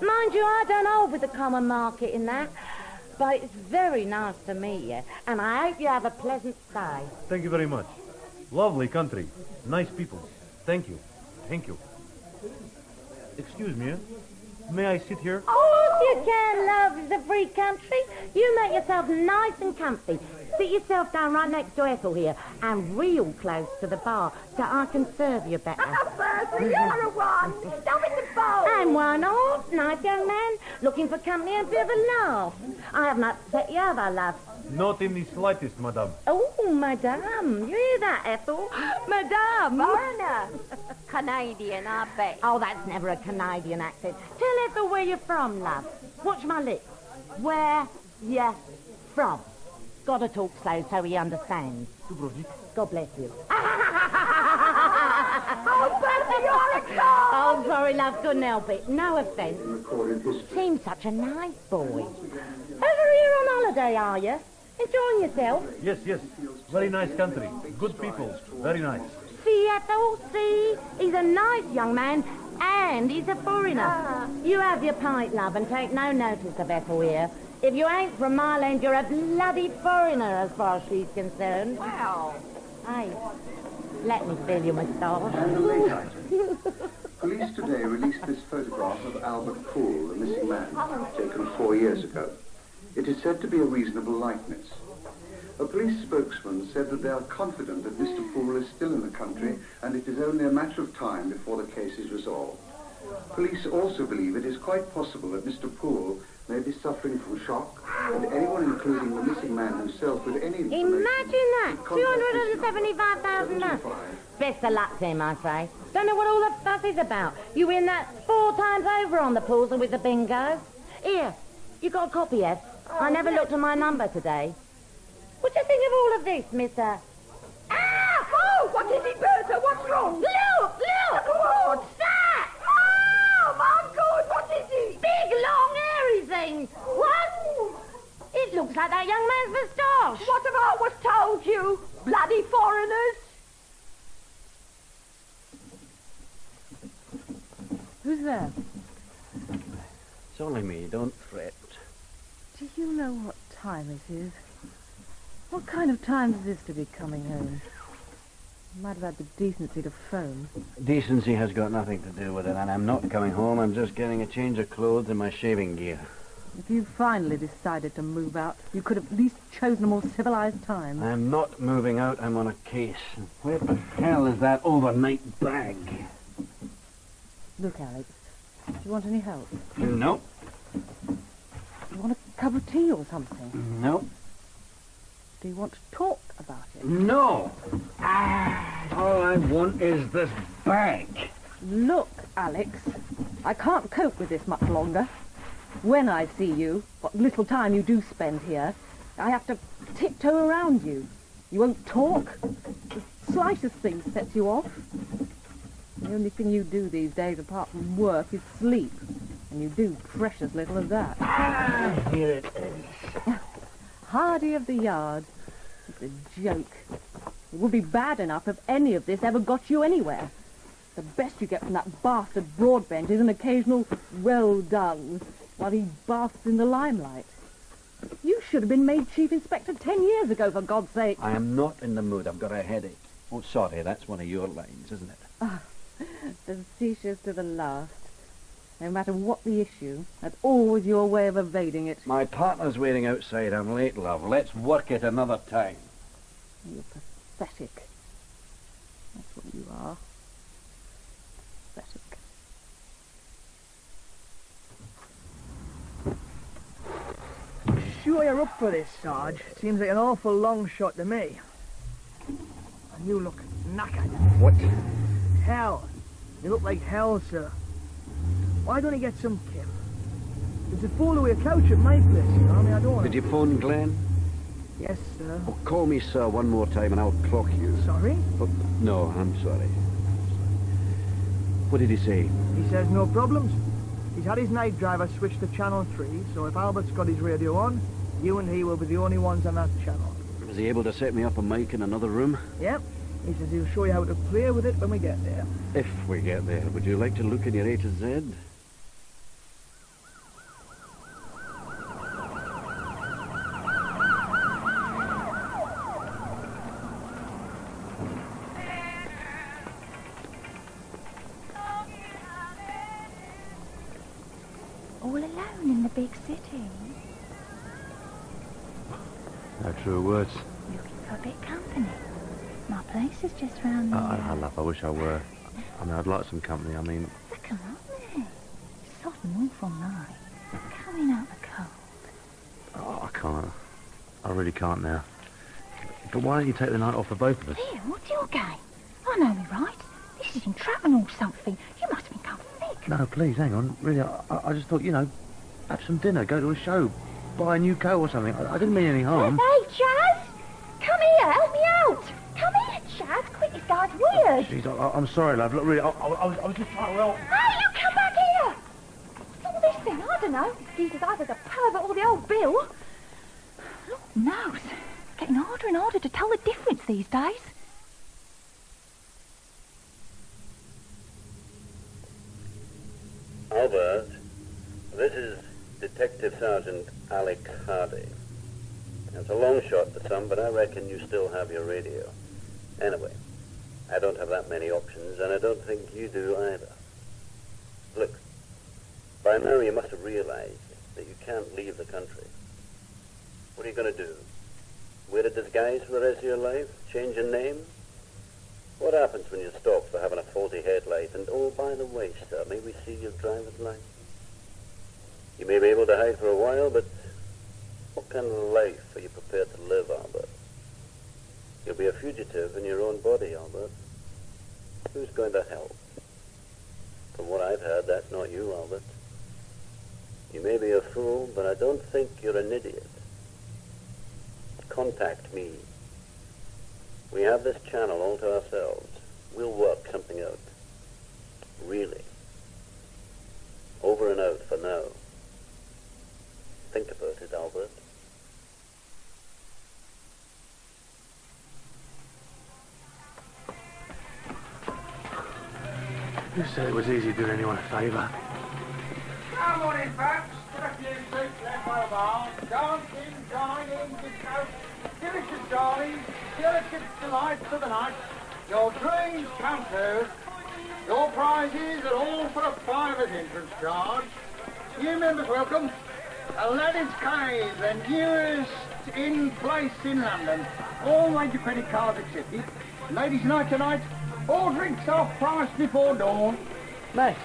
S5: Mind you, I don't hold with the common market in that. But it's very nice to meet you, and I hope you have a pleasant stay.
S3: Thank you very much. Lovely country. Nice people. Thank you. Thank you. Excuse me, may I sit here?
S5: Oh, if you can, love. It's a free country. You make yourself nice and comfy. Sit yourself down right next to Ethel here, and real close to the bar, so I can serve you better.
S10: Bertha, you're a one. Stop in the boat.
S5: And why not? Nice young man, looking for company and a bit of a laugh. I haven't upset you, have I, love?
S3: Not in the slightest, madame.
S5: Oh, madame. You hear that, Ethel? Madame.
S10: Foreigner. Canadian, I bet.
S5: Oh, that's never a Canadian accent. Tell Ethel where you're from, love. Watch my lips. Where you from? Gotta talk slow so he understands. God bless you.
S10: Oh, Bertha, you're a clown.
S5: Oh, sorry, love. Couldn't help it. No offence. Seems such a nice boy. Over here on holiday, are you? Enjoying yourself?
S3: Yes, yes. Very nice country. Good people. Very nice.
S5: See, Ethel, see? He's a nice young man, and he's a foreigner. You have your pint, love, and take no notice of Ethel here. If you ain't from my land, you're a bloody foreigner as far as she's concerned.
S10: Wow.
S5: Hey, let me feel your moustache.
S15: And a late item. Police today released this photograph of Albert Poole, the missing man, taken 4 years ago. It is said to be a reasonable likeness. A police spokesman said that they are confident that Mr. Poole is still in the country and it is only a matter of time before the case is resolved. Police also believe it is quite possible that Mr. Poole may be suffering from shock, and anyone, including the missing man himself, with any information...
S5: Imagine that! £275,000. Best of luck to him, I say. Don't know what all the fuss is about. You win that 4 times over on the pools and with the bingo. Here, you got a copy, Ed? I never looked at my number today. What do you think of all of this, Mr...
S10: Ah! Oh, what is it, Bertha? What's wrong?
S5: Look!
S10: What's that? Oh, my God, what is it?
S5: Big, long, hairy thing. What? It looks like that young man's moustache.
S10: What have I was told you? Bloody foreigners.
S8: Who's there?
S6: It's only me, don't fret.
S8: Do you know what time it is? What kind of time is this to be coming home? You might have had the decency to phone.
S6: Decency has got nothing to do with it, and I'm not coming home. I'm just getting a change of clothes and my shaving gear.
S8: If you finally decided to move out, you could have at least chosen a more civilized time.
S6: I'm not moving out. I'm on a case. Where the hell is that overnight bag?
S8: Look, Alex, do you want any help?
S6: No.
S8: You want a cup of tea or something?
S6: No.
S8: Do you want to talk about it?
S6: No. All I want is this bag.
S8: Look, Alex, I can't cope with this much longer. When I see you, what little time you do spend here, I have to tiptoe around you. You won't talk. The slightest thing sets you off. The only thing you do these days apart from work is sleep. And you do precious little of that.
S6: Here it is.
S8: Hardie of the yard. It's a joke. It would be bad enough if any of this ever got you anywhere. The best you get from that bastard Broadbent is an occasional well done. while he basks in the limelight. You should have been made Chief Inspector 10 years ago, for God's sake.
S6: I am not in the mood. I've got a headache. Oh, sorry, that's one of your lines, isn't it?
S8: Ah, facetious to the last. No matter what the issue, that's always your way of evading it.
S6: My partner's waiting outside. I'm late, love. Let's work it another time.
S8: You're pathetic. That's what you are. Pathetic.
S7: Sure you're up for this, Sarge? Seems like an awful long shot to me. And you look knackered.
S6: What?
S7: Hell. You look like hell, sir. Why don't you get some kip? There's a fold-away couch at my place, you know. I mean, I don't want
S6: Did you phone Glenn?
S7: Yes, sir.
S6: Oh, call me sir one more time and I'll clock you.
S7: Sorry?
S6: Oh, no, I'm sorry. What did he say?
S7: He says no problems. He's had his night driver switch to Channel 3, so if Albert's got his radio on, you and he will be the only ones on that channel.
S6: Was he able to set me up a mic in another room?
S7: Yep. He says he'll show you how to play with it when we get there.
S6: If we get there, would you like to look in your A to Z?
S11: All alone in the big city.
S3: No true words.
S11: Looking for a bit of company. My place is just round there.
S3: I love, I wish I were. I mean, I'd like some company. I mean...
S11: So come on then. It's an awful night. Coming out the cold.
S3: Oh, I can't. I really can't now. But why don't you take the night off for both of us?
S11: Here, what's your game? I know me right. This is entrapment or something. You must have become thick.
S3: No, please, hang on. Really, I just thought, you know, have some dinner, go to a show, buy a new coat or something. I didn't mean any harm.
S11: Hey, Chaz! Come here, help me out! Come here, Chaz, quick, this guy's weird.
S3: Jeez, I'm sorry, love. Look, really, I was just trying to help.
S11: Hey, you come back here! What's all this thing? I don't know. He's either the pervert or the old Bill. Lord knows. It's getting harder and harder to tell the difference these days.
S16: Albert, this is Detective Sergeant Alec Hardie. It's a long shot to some, but I reckon you still have your radio. Anyway, I don't have that many options, and I don't think you do either. Look, by now you must have realized that you can't leave the country. What are you going to do? Wear a disguise for the rest of your life? Change your name? What happens when you're stopped for having a faulty headlight? And, oh, by the way, sir, may we see your driver's license? You may be able to hide for a while, but what kind of life are you prepared to live, Albert? You'll be a fugitive in your own body, Albert. Who's going to help? From what I've heard, that's not you, Albert. You may be a fool, but I don't think you're an idiot. Contact me. We have this channel all to ourselves. We'll work something out. Really. Over and out for now. Think about it, Albert.
S3: Who said it was easy doing anyone a favour?
S17: Come on in, folks. Get a few seats left by the bar. Dancing, dining, disco. Delicious darlings. Delicate delights of the night. Your dreams come true. Your prizes are all for a private entrance charge. New members welcome. Aladdin's Cave, the newest in place in London. All major credit cards accepted. Ladies' night tonight. All drinks off price before dawn.
S7: Nice.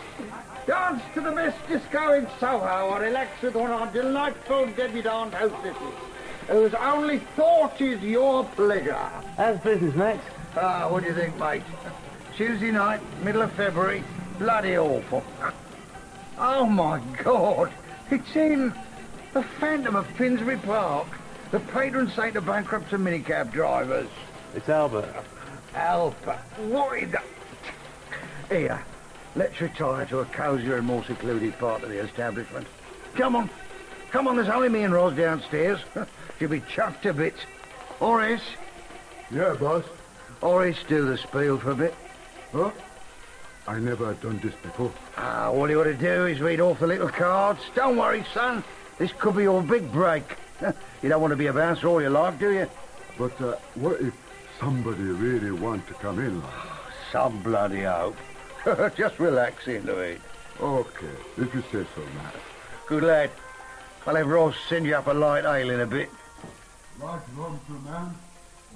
S17: Dance to the best disco in Soho or relax with one of our delightful debutante hostesses, whose only thought is your pleasure.
S7: How's business, mate?
S17: What do you think, mate? Tuesday night, middle of February, bloody awful. Oh, my God. It's in the Phantom of Finsbury Park, the patron saint of bankrupts and minicab drivers.
S3: It's Albert.
S17: Albert, what is that? Here, let's retire to a cosier and more secluded part of the establishment. Come on, there's only me and Ros downstairs. She'll be chuffed to bits. Horace?
S18: Yeah, boss.
S17: Horace, do the spiel for a bit.
S18: Huh? I never done this before.
S4: Ah, all you got to do is read off the little cards. Don't worry, son. This could be your big break. You don't want to be a bouncer all your life, do you?
S18: But what if somebody really want to come in?
S4: Some bloody hope. Just relax into it.
S18: Okay, if you say so, man.
S4: Good lad. I'll have Ross send you up a light ale in a bit.
S18: Right wrong to man,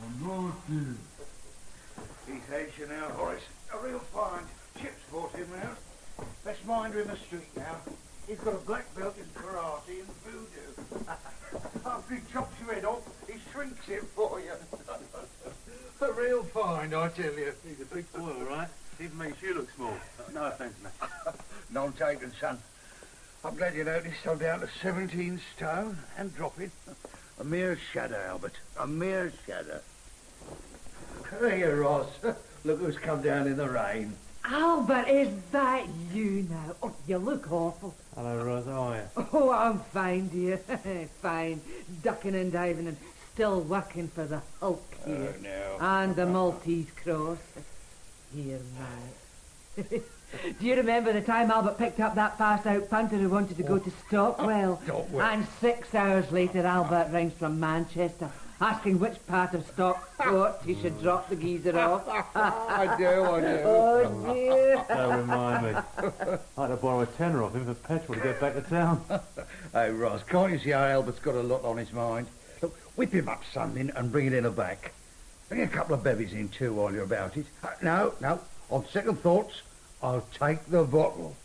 S18: and no deal.
S4: He's Haitian now, Horace. A real find. Chip's brought him round. Best minder in the street now. He's got a black belt in karate and voodoo. After he chops your head off, he shrinks it for you. A real find, I tell you.
S3: He's a big boy, all right. Even makes you look small. No offence, mate.
S4: None taken, son. I'm glad you noticed I'm down to 17 stone and dropping. A mere shadow, Albert. A mere shadow. Here, Ross. Look who's come down in the rain.
S19: Albert, is that you now? Oh, you look awful.
S3: Hello, Ross. How are you?
S19: Oh, I'm fine, dear. Fine. Ducking and diving and still working for the Hulk here.
S4: Oh, no.
S19: And the Maltese cross. Here, mate. Do you remember the time Albert picked up that fast-out punter who wanted to go to Stockwell? And 6 hours later, Albert rings from Manchester, asking which part of Stockport he should drop the geezer off.
S4: I do.
S19: Oh, dear.
S3: Don't remind me. I had to borrow a tenner off him for petrol to get back to town.
S4: Hey, Ross, can't you see how Albert's got a lot on his mind? Look, whip him up something and bring it in a back. Bring a couple of bevies in too while you're about it. No. On second thoughts, I'll take the bottle.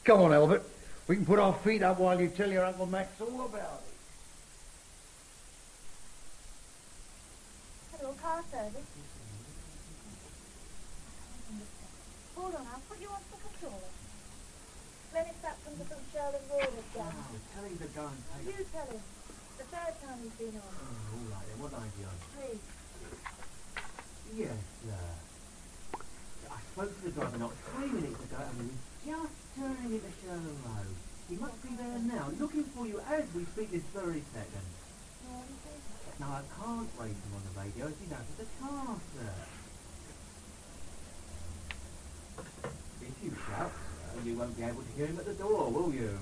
S4: Come on, Albert. We can put our feet up while you tell your Uncle Max all about it.
S11: Hello, car service. Hold on, I'll put you on for control. Lenny Saxon's from Sherlin Road is down.
S12: Tell him to go and take
S11: You tell him. The third time he's been on.
S12: all right then. What line are you on?
S11: 3.
S12: Yes, I spoke to the driver not 3 minutes ago and he was just turning into Sherlin Road. He must be there now, looking for you as we speak this very second. No, I can't raise him on the radio, as you know, it's a car, sir. If you shout, sir, you won't be able to hear him at the door, will you?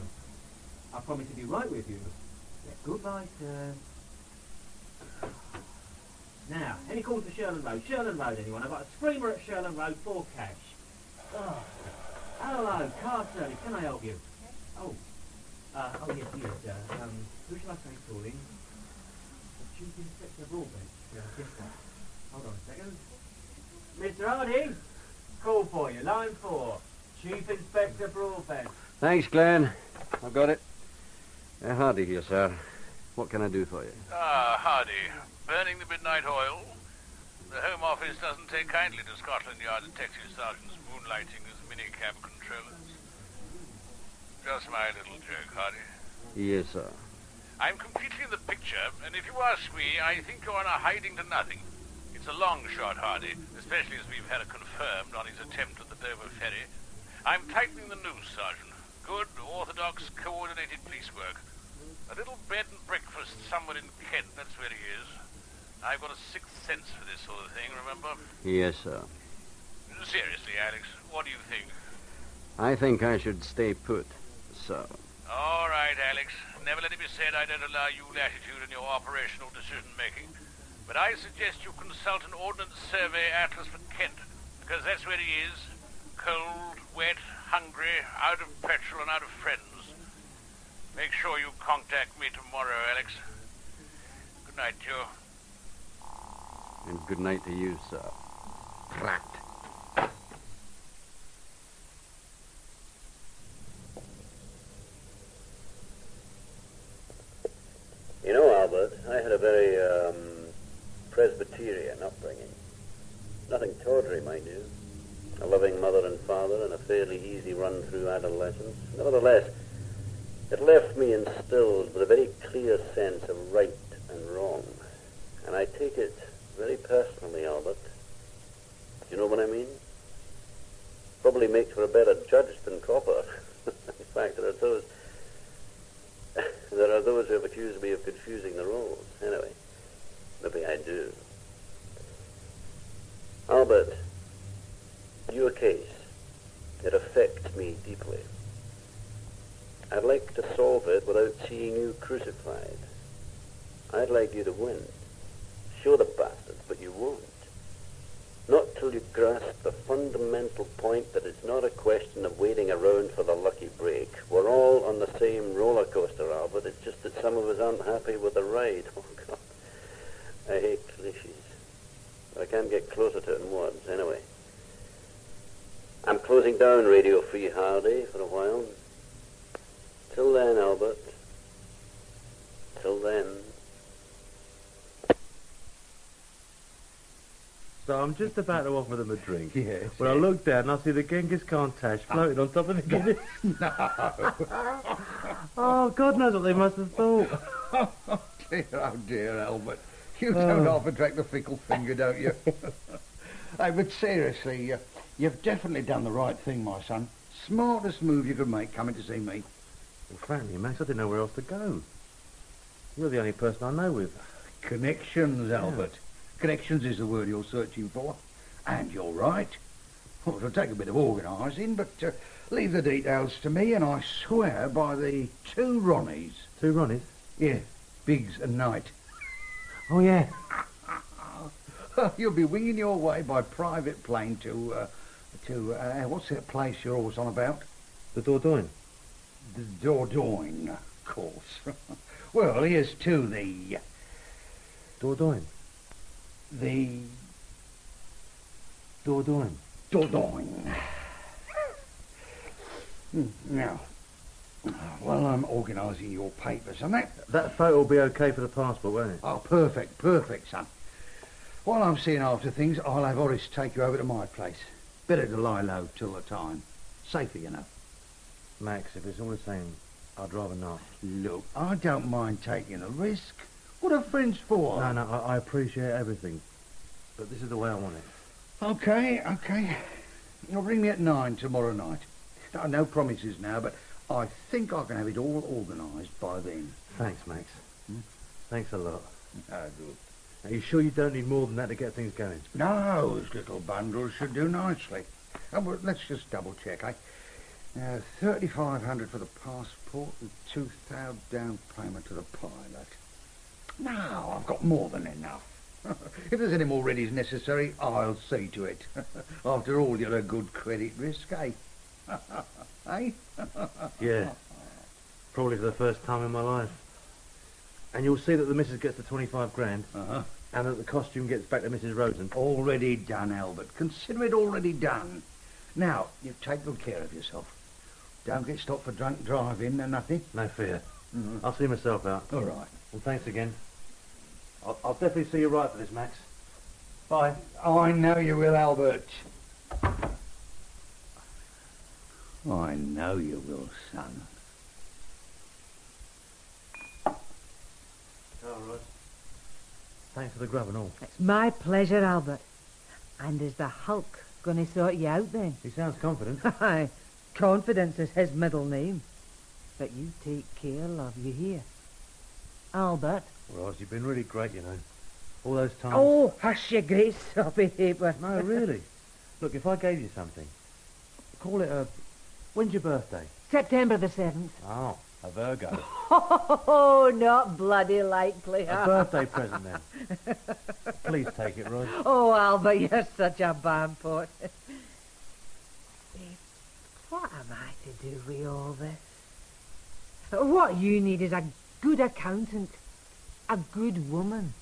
S12: I promise to be right with you. Yeah, goodbye, sir. Now, any calls for Sherlin Road? Sherlin Road, anyone? I've got a screamer at Sherlin Road for cash. Oh. Hello, car service, can I help you? Oh. Yes, sir. Who shall I say calling? The Chief Inspector Broadbent. Yes, sir. Hold on a second. Mr. Hardie, call for you, line 4. Chief Inspector Broadbent.
S6: Thanks, Glenn. I've got it. Hardie here, sir. What can I do for you?
S9: Hardie. Burning the midnight oil? The Home Office doesn't take kindly to Scotland Yard detective sergeants moonlighting as minicab controllers. Just my little joke, Hardie.
S6: Yes, sir.
S9: I'm completely in the picture, and if you ask me, I think you're on a hiding to nothing. It's a long shot, Hardie, especially as we've had it confirmed on his attempt at the Dover ferry. I'm tightening the noose, Sergeant. Good, orthodox, coordinated police work. A little bed and breakfast somewhere in Kent, that's where he is. I've got a sixth sense for this sort of thing, remember?
S6: Yes, sir.
S9: Seriously, Alex, what do you think?
S6: I think I should stay put, sir.
S9: All right, Alex. Never let it be said I don't allow you latitude in your operational decision-making. But I suggest you consult an Ordnance Survey atlas for Kent, because that's where he is. Cold, wet, hungry, out of petrol and out of friends. Make sure you contact me tomorrow, Alex. Good night, Joe.
S6: And good night to you, sir. Rat.
S16: You know, Albert, I had a very, Presbyterian upbringing. Nothing tawdry, mind you. A loving mother and father and a fairly easy run through adolescence. Nevertheless, it left me instilled with a very clear sense of right and wrong. And I take it very personally, Albert. Do you know what I mean? Probably makes for a better judge than copper. In fact, there are those who have accused me of confusing the roles. Anyway, maybe I do. Albert, your case, It affects me deeply. I'd like to solve it without seeing you crucified. I'd like you to win. Show the bastards, but you won't. Not till you grasp the fundamental point that it's not a question of waiting around for the lucky break. We're all on the same roller coaster, Albert. It's just that some of us aren't happy with the ride. Oh, God. I hate cliches. I can't get closer to it in words. Anyway, I'm closing down Radio Free Hardie for a while. Till then, Albert. Till then.
S3: So I'm just about to offer them a drink.
S4: Yes.
S3: When I look down and I see the Genghis Khan tash floating on top of the Guinness.
S4: No.
S3: Oh, God knows what they must have thought.
S4: Oh dear, Albert. You don't often take the fickle finger, don't you? Hey, but seriously, you've definitely done the right thing, my son. Smartest move you could make coming to see me.
S3: Well, frankly, Max, I didn't know where else to go. You're the only person I know with.
S4: Connections, Albert. Connections is the word you're searching for. And you're right. Well, it'll take a bit of organising, but leave the details to me, and I swear by the 2 Ronnies.
S3: 2 Ronnies?
S4: Yeah, Biggs and Knight.
S3: Oh, yeah.
S4: You'll be winging your way by private plane to what's that place you're always on about?
S3: The Dordogne.
S4: The Dordogne, of course. Well, here's to the...
S3: Dordogne?
S4: The...
S3: Dordogne.
S4: Dordogne. Now, while I'm organising your papers and that...
S3: That photo will be okay for the passport, won't it?
S4: Oh, perfect, perfect, son. While I'm seeing after things, I'll have Horace take you over to my place. Better to lie low till the time. Safer, you know.
S3: Max, if it's all the same, I'd rather not.
S4: Look, I don't mind taking a risk. What are friends for?
S3: No, I appreciate everything. But this is the way I want it.
S4: Okay. You'll ring me at 9 tomorrow night. No promises now, but I think I can have it all organised by then.
S3: Thanks, Max. Thanks a lot.
S4: Good.
S3: Are you sure you don't need more than that to get things going?
S4: No, those little bundles should do nicely. Well, let's just double check, eh? 3,500 for the passport and 2,000 down payment to the pilot. No, I've got more than enough. If there's any more readies necessary, I'll see to it. After all, you're a good credit risk, eh? Eh?
S3: Yeah. Probably for the first time in my life. And you'll see that the missus gets the 25 grand. And that the costume gets back to Mrs. Rosen.
S4: Already done, Albert. Consider it already done. Now, you take good care of yourself. Don't get stopped for drunk driving and nothing.
S3: No fear. I'll see myself out.
S4: All right.
S3: Well, thanks again. I'll definitely see you right for this, Max. Bye.
S4: I know you will, Albert. I know you will, son.
S3: All right. Thanks for the grub and all.
S19: It's my pleasure, Albert. And is the Hulk going to sort you out then?
S3: He sounds confident.
S19: Aye, confidence is his middle name. But you take care, love, you hear? Albert?
S3: Roz, you've been really great, you know. All those times...
S19: Oh, hush your great soppy paper.
S3: No, really. Look, if I gave you something, call it a... When's your birthday?
S19: September the 7th.
S3: Oh, a Virgo.
S19: Oh, not bloody likely.
S3: A birthday present, then. Please take it, Roz.
S19: Oh, Albert, you're such a bampot. What am I to do with all this? What you need is a good accountant, a good woman,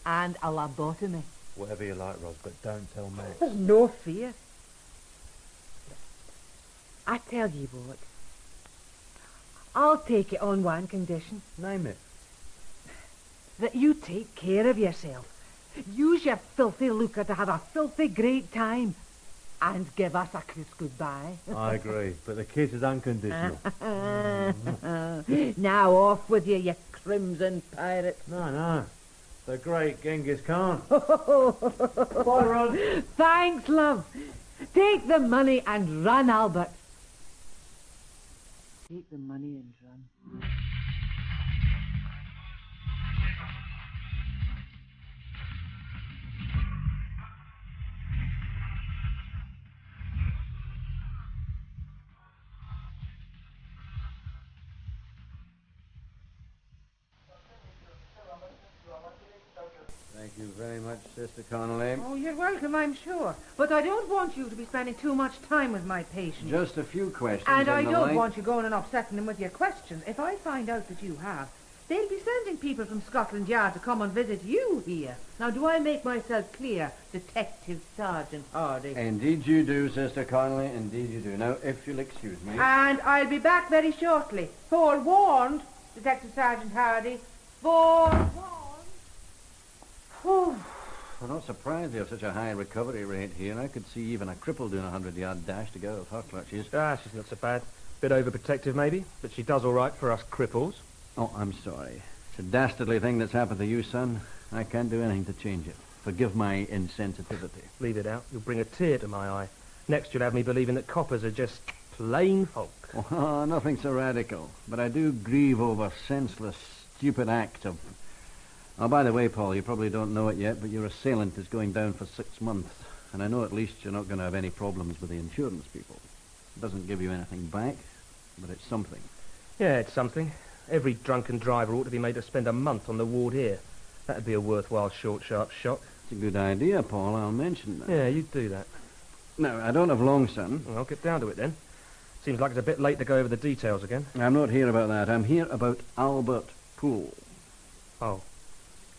S19: and a lobotomy.
S3: Whatever you like, Roz, but don't tell me.
S19: There's no fear. I tell you what, I'll take it on one condition.
S3: Name it.
S19: That you take care of yourself. Use your filthy lucre to have a filthy great time. And give us a kiss goodbye.
S3: I agree, but the kiss is unconditional.
S19: Now off with you, you crimson pirate.
S3: No. The great Genghis Khan.
S19: Bye,
S3: Rod.
S19: Thanks, love. Take the money and run, Albert. Take the money and run.
S6: you very much, Sister Connolly.
S19: Oh, you're welcome, I'm sure. But I don't want you to be spending too much time with my patient.
S6: Just a few questions.
S19: And I
S6: the
S19: don't
S6: line.
S19: want you going and upsetting them with your questions. If I find out that you have, they'll be sending people from Scotland Yard to come and visit you here. Now, do I make myself clear, Detective Sergeant Hardie?
S6: Indeed you do, Sister Connolly. Indeed you do. Now, if you'll excuse me.
S19: And I'll be back very shortly. Forewarned, Detective Sergeant Hardie. Forewarned.
S6: I'm not surprised you have such a high recovery rate here. I could see even a cripple doing a 100-yard dash to go with her clutches.
S14: Ah, she's not so bad. Bit overprotective, maybe, but she does all right for us cripples.
S6: Oh, I'm sorry. It's a dastardly thing that's happened to you, son. I can't do anything to change it. Forgive my insensitivity.
S14: Leave it out. You'll bring a tear to my eye. Next you'll have me believing that coppers are just plain folk.
S6: Oh, nothing so radical. But I do grieve over senseless, stupid acts of... Oh, by the way, Paul, you probably don't know it yet, but your assailant is going down for 6 months. And I know at least you're not going to have any problems with the insurance people. It doesn't give you anything back, but it's something.
S14: Yeah, it's something. Every drunken driver ought to be made to spend a month on the ward here. That'd be a worthwhile short, sharp shot.
S6: It's a good idea, Paul. I'll mention that.
S14: Yeah, you do that.
S6: No, I don't have long, son.
S14: Well, I'll get down to it then. Seems like it's a bit late to go over the details again.
S6: I'm not here about that. I'm here about Albert Poole.
S14: Oh.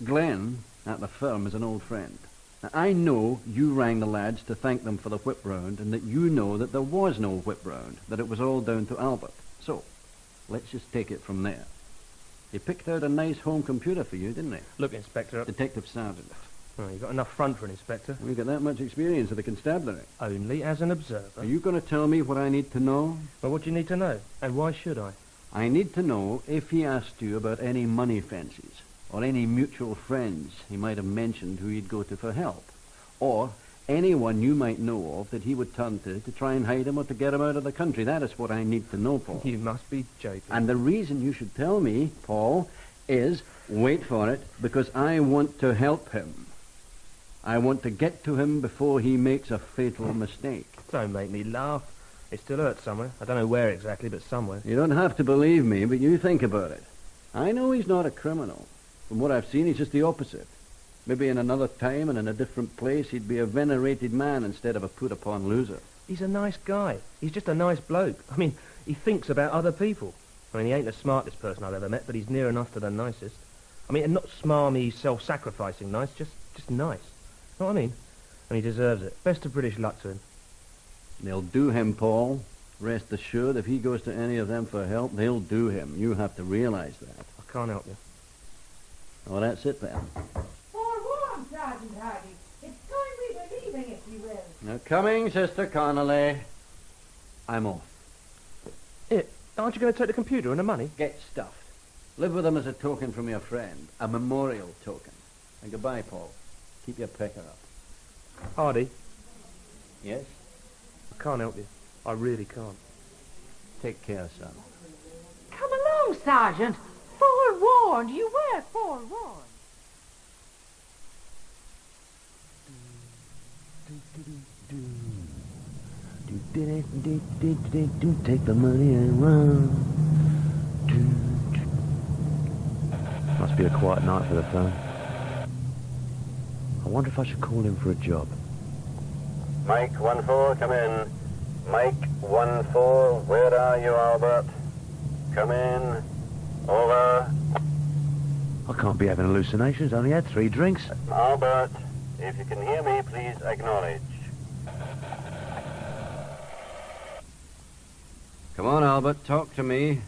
S6: Glenn at the firm is an old friend. Now, I know you rang the lads to thank them for the whip round and that you know that there was no whip round, that it was all down to Albert. So, let's just take it from there. He picked out a nice home computer for you, didn't he?
S14: Look, Inspector...
S6: Detective Sergeant.
S14: Oh, you've got enough front for an inspector.
S6: We've got that much experience with the constabulary.
S14: Only as an observer.
S6: Are you going to tell me what I need to know?
S14: Well, what do you need to know? And why should I?
S6: I need to know if he asked you about any money fancies, or any mutual friends he might have mentioned who he'd go to for help, or anyone you might know of that he would turn to try and hide him or to get him out of the country. That is what I need to know, Paul.
S14: You must be joking.
S6: And the reason you should tell me, Paul, is, wait for it, because I want to help him. I want to get to him before he makes a fatal mistake.
S14: Don't make me laugh. It still hurts somewhere. I don't know where exactly, but somewhere.
S6: You don't have to believe me, but you think about it. I know he's not a criminal. From what I've seen, he's just the opposite. Maybe in another time and in a different place, he'd be a venerated man instead of a put-upon loser.
S14: He's a nice guy. He's just a nice bloke. I mean, he thinks about other people. I mean, he ain't the smartest person I've ever met, but he's near enough to the nicest. I mean, and not smarmy, self-sacrificing nice, just nice. Know what I mean? And he deserves it. Best of British luck to him.
S6: They'll do him, Paul. Rest assured, if he goes to any of them for help, they'll do him. You have to realize that.
S14: I can't help you.
S6: Oh, that's it then.
S19: Forewarned, Sergeant Hardie. It's time we were leaving, if you will.
S6: Now, coming, Sister Connolly. I'm off.
S14: Aren't you going to take the computer and the money?
S6: Get stuffed. Live with them as a token from your friend. A memorial token. And goodbye, Paul. Keep your pecker up.
S14: Hardie?
S6: Yes?
S14: I can't help you. I really can't.
S6: Take care, son.
S19: Come along, Sergeant. Forewarned. You were forewarned.
S3: Take the money and run. Must be a quiet night for the phone. I wonder if I should call him for a job.
S16: Mike 1-4, come in. Mike 1-4, where are you, Albert? Come in. Over.
S3: I can't be having hallucinations. Only had 3 drinks.
S16: Albert, if you can hear me, please acknowledge.
S6: Come on, Albert, talk to me.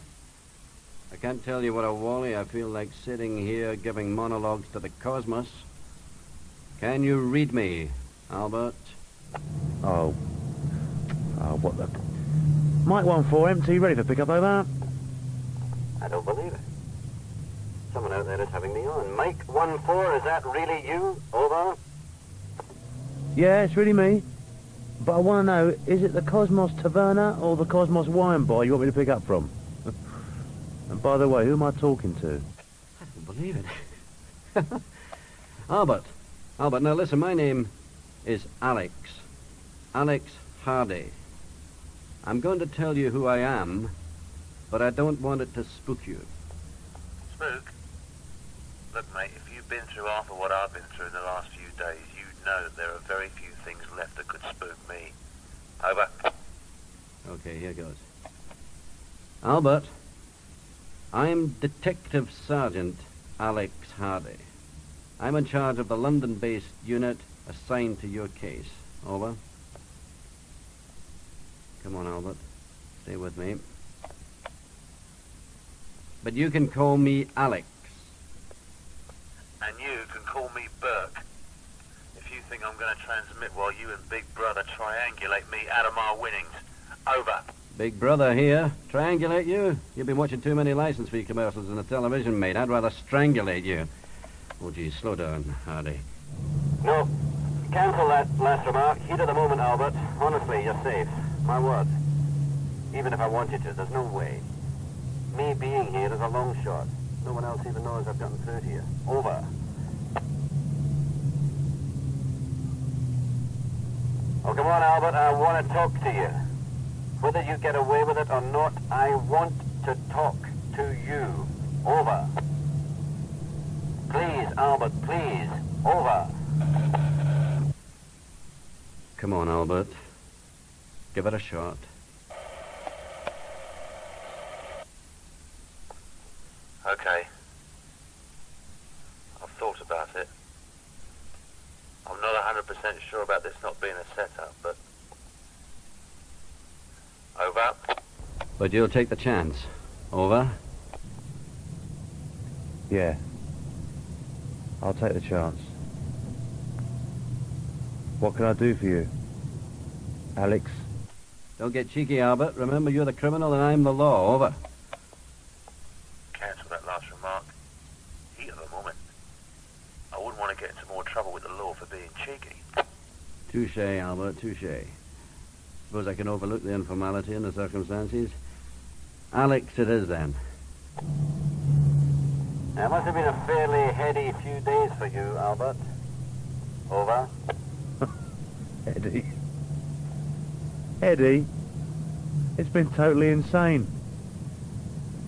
S6: I can't tell you what a Wally. I feel like sitting here giving monologues to the cosmos. Can you read me, Albert?
S3: Oh, what the... Mike 1-4, empty, ready for pickup, over.
S16: I don't believe it. Someone out there is having me on. Mike 1-4, is that really you? Over.
S3: Yeah, it's really me. But I want to know, is it the Cosmos Taverna or the Cosmos Wine Bar you want me to pick up from? And by the way, who am I talking to?
S6: I don't believe it. Albert, now listen, my name is Alex. Alex Hardie. I'm going to tell you who I am, but I don't want it to spook you.
S16: Spook? Look, mate, if you been through half of what I've been through in the last few days, you know that there are very few things left that could spook me. Over.
S6: Okay, here goes. Albert, I'm Detective Sergeant Alex Hardie. I'm in charge of the London-based unit assigned to your case. Over. Come on, Albert. Stay with me. But you can call me Alex.
S16: And you can call me Burke. If you think I'm going to transmit while you and Big Brother triangulate me out of my winnings. Over.
S6: Big Brother here. Triangulate you? You've been watching too many license fee commercials on the television, mate. I'd rather strangulate you. Oh, geez, slow down, Hardie.
S16: No. Cancel that last remark. Heat of the moment, Albert. Honestly, you're safe. My word. Even if I want you to, there's no way. Me being here is a long shot. No one else even knows I've gotten through to you. Over. Oh, come on, Albert. I want to talk to you. Whether you get away with it or not, I want to talk to you. Over. Please, Albert, please. Over.
S6: Come on, Albert. Give it a shot.
S16: Okay. I've thought about it. I'm not 100% sure about this not being a setup, but... Over.
S6: But you'll take the chance. Over.
S3: Yeah. I'll take the chance. What can I do for you, Alex?
S6: Don't get cheeky, Albert. Remember, you're the criminal and I'm the law. Over.
S16: Cancel that last remark. Heat of the moment. I wouldn't want to get into more trouble with the law for being cheeky.
S6: Touche, Albert, touche. Suppose I can overlook the informality in the circumstances. Alex it is, then.
S16: It must have been a fairly heady few days for you, Albert. Over.
S3: Eddie. Eddie? It's been totally insane.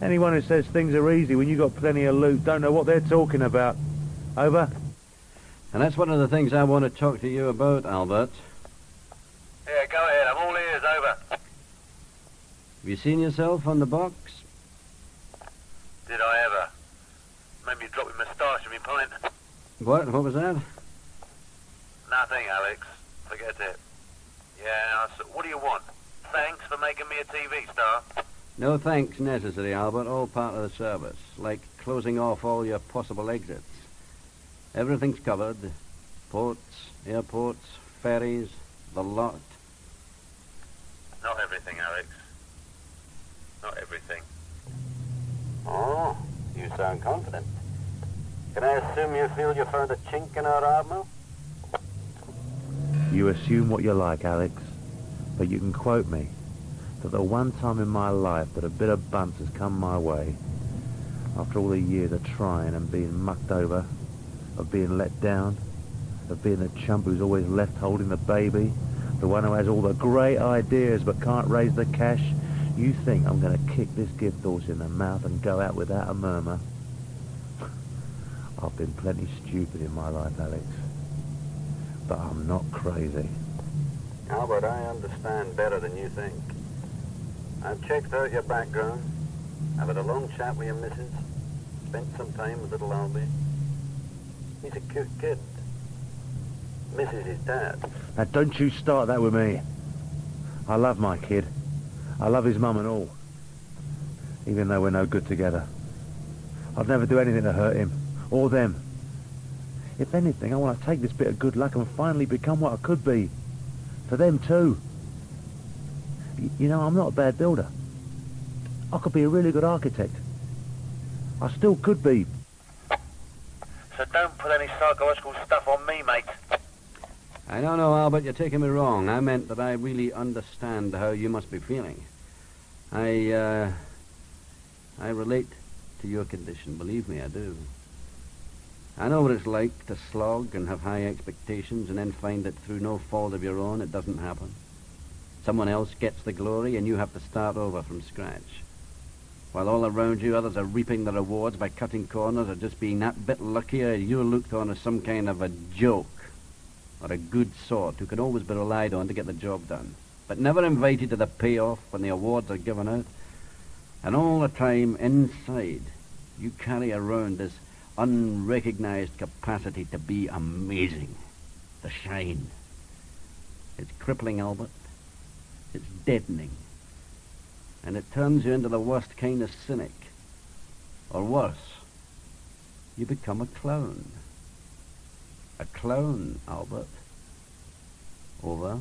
S3: Anyone who says things are easy when you've got plenty of loot don't know what they're talking about. Over.
S6: And that's one of the things I want to talk to you about, Albert.
S16: Yeah, go ahead. I'm all ears. Over.
S6: Have you seen yourself on the box?
S16: Did I ever? Made me drop my moustache in my pint.
S6: What? What was that?
S16: Nothing, Alex. Forget it. Yeah, so what do you want? Thanks for making me a TV star.
S6: No thanks necessary, Albert. All part of the service. Like closing off all your possible exits. Everything's covered. Ports, airports, ferries, the lot.
S16: Not everything, Alex. Not everything. Oh, you sound confident. Can I assume you feel you found a chink in our armor?
S3: You assume what you like, Alex. But you can quote me that the one time in my life that a bit of bunce has come my way, after all the years of trying and being mucked over, of being let down, of being the chump who's always left holding the baby, the one who has all the great ideas but can't raise the cash, you think I'm going to kick this gift horse in the mouth and go out without a murmur? I've been plenty stupid in my life, Alex. But I'm not crazy.
S16: Albert, I understand better than you think. I've checked out your background. I've had a long chat with your missus. Spent some time with little Albie. He's a cute kid. Misses his dad.
S3: Now don't you start that with me. I love my kid. I love his mum and all. Even though we're no good together. I'd never do anything to hurt him. Or them. If anything, I want to take this bit of good luck and finally become what I could be. For them too. You know, I'm not a bad builder. I could be a really good architect. I still could be.
S16: So don't put any psychological stuff on me, mate.
S6: I don't know, Albert, you're taking me wrong. I meant that I really understand how you must be feeling. I relate to your condition, believe me, I do. I know what it's like to slog and have high expectations and then find that through no fault of your own it doesn't happen. Someone else gets the glory and you have to start over from scratch. While all around you others are reaping the rewards by cutting corners or just being that bit luckier, you're looked on as some kind of a joke. Or a good sort who can always be relied on to get the job done. But never invited to the payoff when the awards are given out. And all the time, inside, you carry around this unrecognized capacity to be amazing. To shine. It's crippling, Albert. It's deadening. And it turns you into the worst kind of cynic. Or worse, you become a clown. A clown, Albert. Over.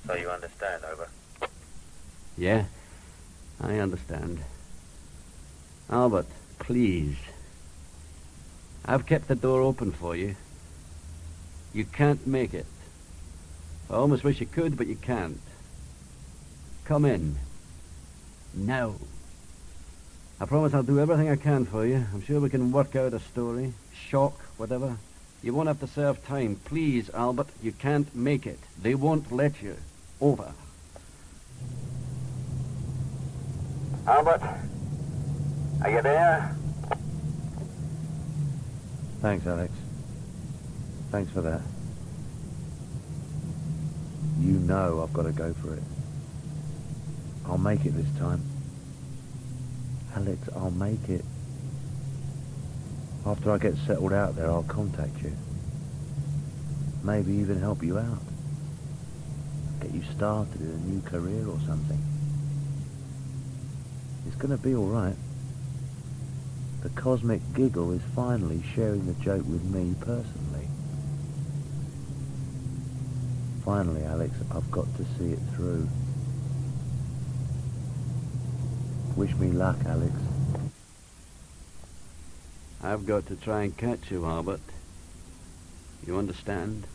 S16: So you understand, over?
S6: Yeah, I understand. Albert, please. I've kept the door open for you. You can't make it. I almost wish you could, but you can't. Come in. Now. I promise I'll do everything I can for you. I'm sure we can work out a story. Shock, whatever. You won't have to serve time. Please, Albert, you can't make it. They won't let you. Over.
S16: Albert? Are you there?
S3: Thanks, Alex. Thanks for that. You know I've got to go for it. I'll make it this time. Alex, I'll make it. After I get settled out there, I'll contact you. Maybe even help you out. Get you started in a new career or something. It's going to be all right. The cosmic giggle is finally sharing the joke with me personally. Finally, Alex, I've got to see it through. Wish me luck, Alex.
S6: I've got to try and catch you, Albert. You understand?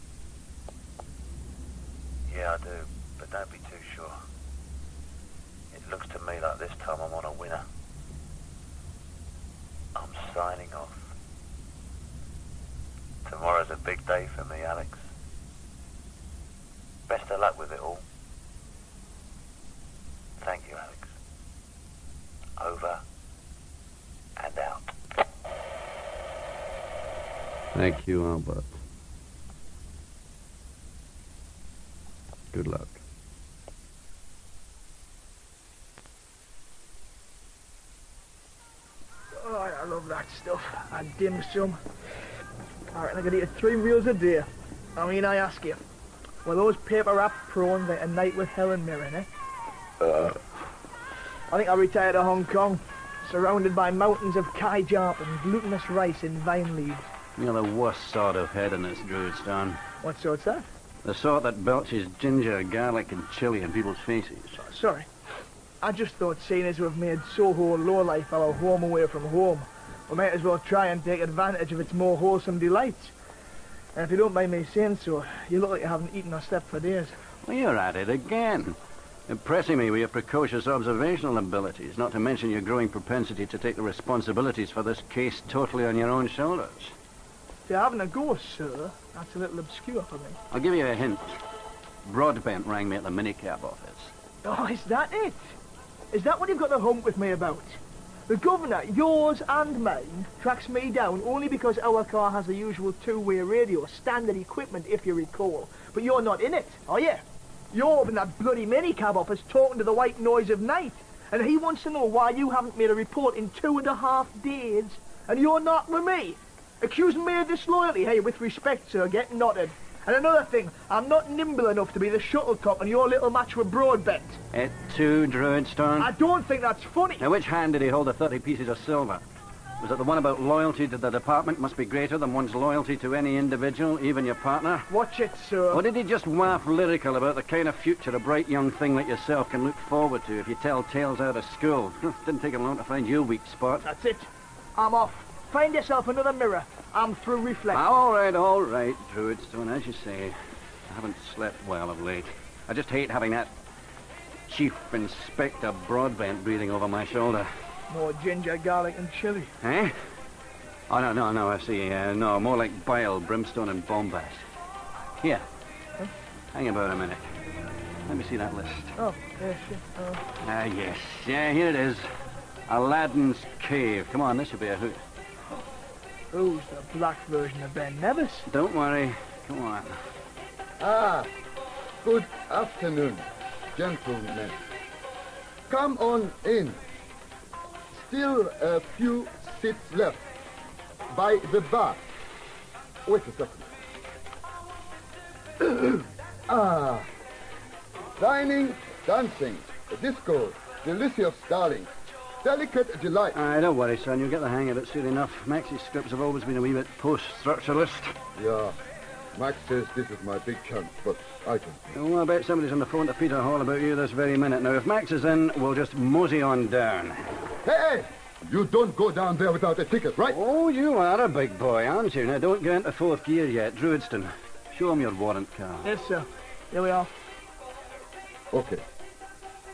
S16: Yeah, I do, but don't be too sure. It looks to me like this time I'm on a winner. I'm signing off. Tomorrow's a big day for me, Alex. Best of luck with it all. Thank you, Alex. Over and out.
S6: Thank you, Albert. Good luck.
S7: Oh, I love that stuff. And dim sum. I reckon I could eat 3 meals a day. I mean, I ask you, were those paper wrap prawns like a night with Helen Mirren, eh? I think I retired to Hong Kong, surrounded by mountains of kai jarp and glutinous rice in vine leaves.
S6: You're the worst sort of head in this Druidstone.
S7: What sort's that?
S6: The sort that belches ginger, garlic and chili in people's faces.
S7: Sorry. I just thought, seeing as we've made Soho lowlife our home away from home, we might as well try and take advantage of its more wholesome delights. And if you don't mind me saying so, you look like you haven't eaten or slept for days.
S6: Well, you're at it again. Impressing me with your precocious observational abilities, not to mention your growing propensity to take the responsibilities for this case totally on your own shoulders.
S7: If you're having a go, sir, that's a little obscure for me.
S6: I'll give you a hint. Broadbent rang me at the minicab office.
S7: Oh, is that it? Is that what you've got to hump with me about? The governor, yours and mine, tracks me down only because our car has the usual two-way radio, standard equipment, if you recall. But you're not in it, are you? You're up in that bloody minicab office talking to the white noise of night. And he wants to know why you haven't made a report in 2.5 days. And you're not with me. Accusing me of disloyalty. Hey, with respect, sir, get knotted. And another thing, I'm not nimble enough to be the shuttlecock on your little match with Broadbent.
S6: At 2, Druidstone?
S7: I don't think that's funny.
S6: Now, which hand did he hold the 30 pieces of silver? Was it the one about loyalty to the department must be greater than one's loyalty to any individual, even your partner?
S7: Watch it, sir.
S6: Or did he just waft lyrical about the kind of future a bright young thing like yourself can look forward to if you tell tales out of school? Didn't take him long to find your weak spot.
S7: That's it. I'm off. Find yourself another mirror. I'm through reflecting.
S6: All right, Druidstone, as you say. I haven't slept well of late. I just hate having that Chief Inspector Broadbent breathing over my shoulder.
S7: More ginger, garlic and chili.
S6: Eh? Oh, no, I see. No, more like bile, brimstone and bombast. Here. Huh? Hang about a minute. Let me see that list.
S7: Oh, yes, yes. Oh.
S6: Ah, yes. Yeah, here it is. Aladdin's Cave. Come on, this should be a hoot.
S7: Who's the black version of Ben Nevis?
S6: Don't worry. Come on.
S20: Ah, good afternoon, gentlemen. Come on in. Still a few seats left by the bar. Wait a second. Dining, dancing, disco, delicious darling. Delicate delight.
S6: Don't worry, son. You'll get the hang of it soon enough. Max's scripts have always been a wee bit post-structuralist.
S20: Yeah, Max says this is my big chance, but I can.
S6: Oh, I bet somebody's on the phone to Peter Hall about you this very minute. Now, if Max is in, we'll just mosey on down.
S20: Hey! You don't go down there without a ticket, right?
S6: Oh, you are a big boy, aren't you? Now, don't go into fourth gear yet. Druidstone, show him your warrant card.
S7: Yes, sir. Here we are.
S20: Okay.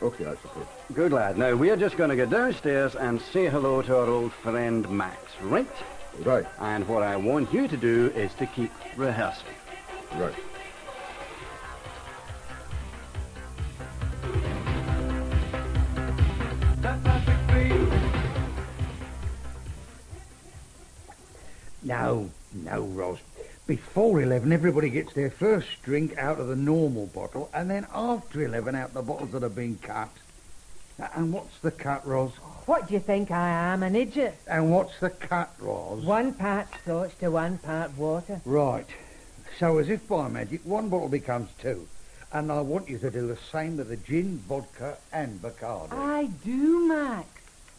S20: Okay, I suppose.
S6: Good lad. Now, we're just going to go downstairs and say hello to our old friend Max, right?
S20: Right.
S6: And what I want you to do is to keep rehearsing.
S20: Right.
S4: No, Ros. Before 11, everybody gets their first drink out of the normal bottle, and then after 11, out the bottles that have been cut. And what's the cut, Ros?
S19: What do you think I am, an idiot?
S4: And what's the cut, Ros?
S19: 1 part scotch to 1 part water.
S4: Right. So as if by magic, 1 bottle becomes 2. And I want you to do the same with the gin, vodka, and Bacardi.
S19: I do, Max.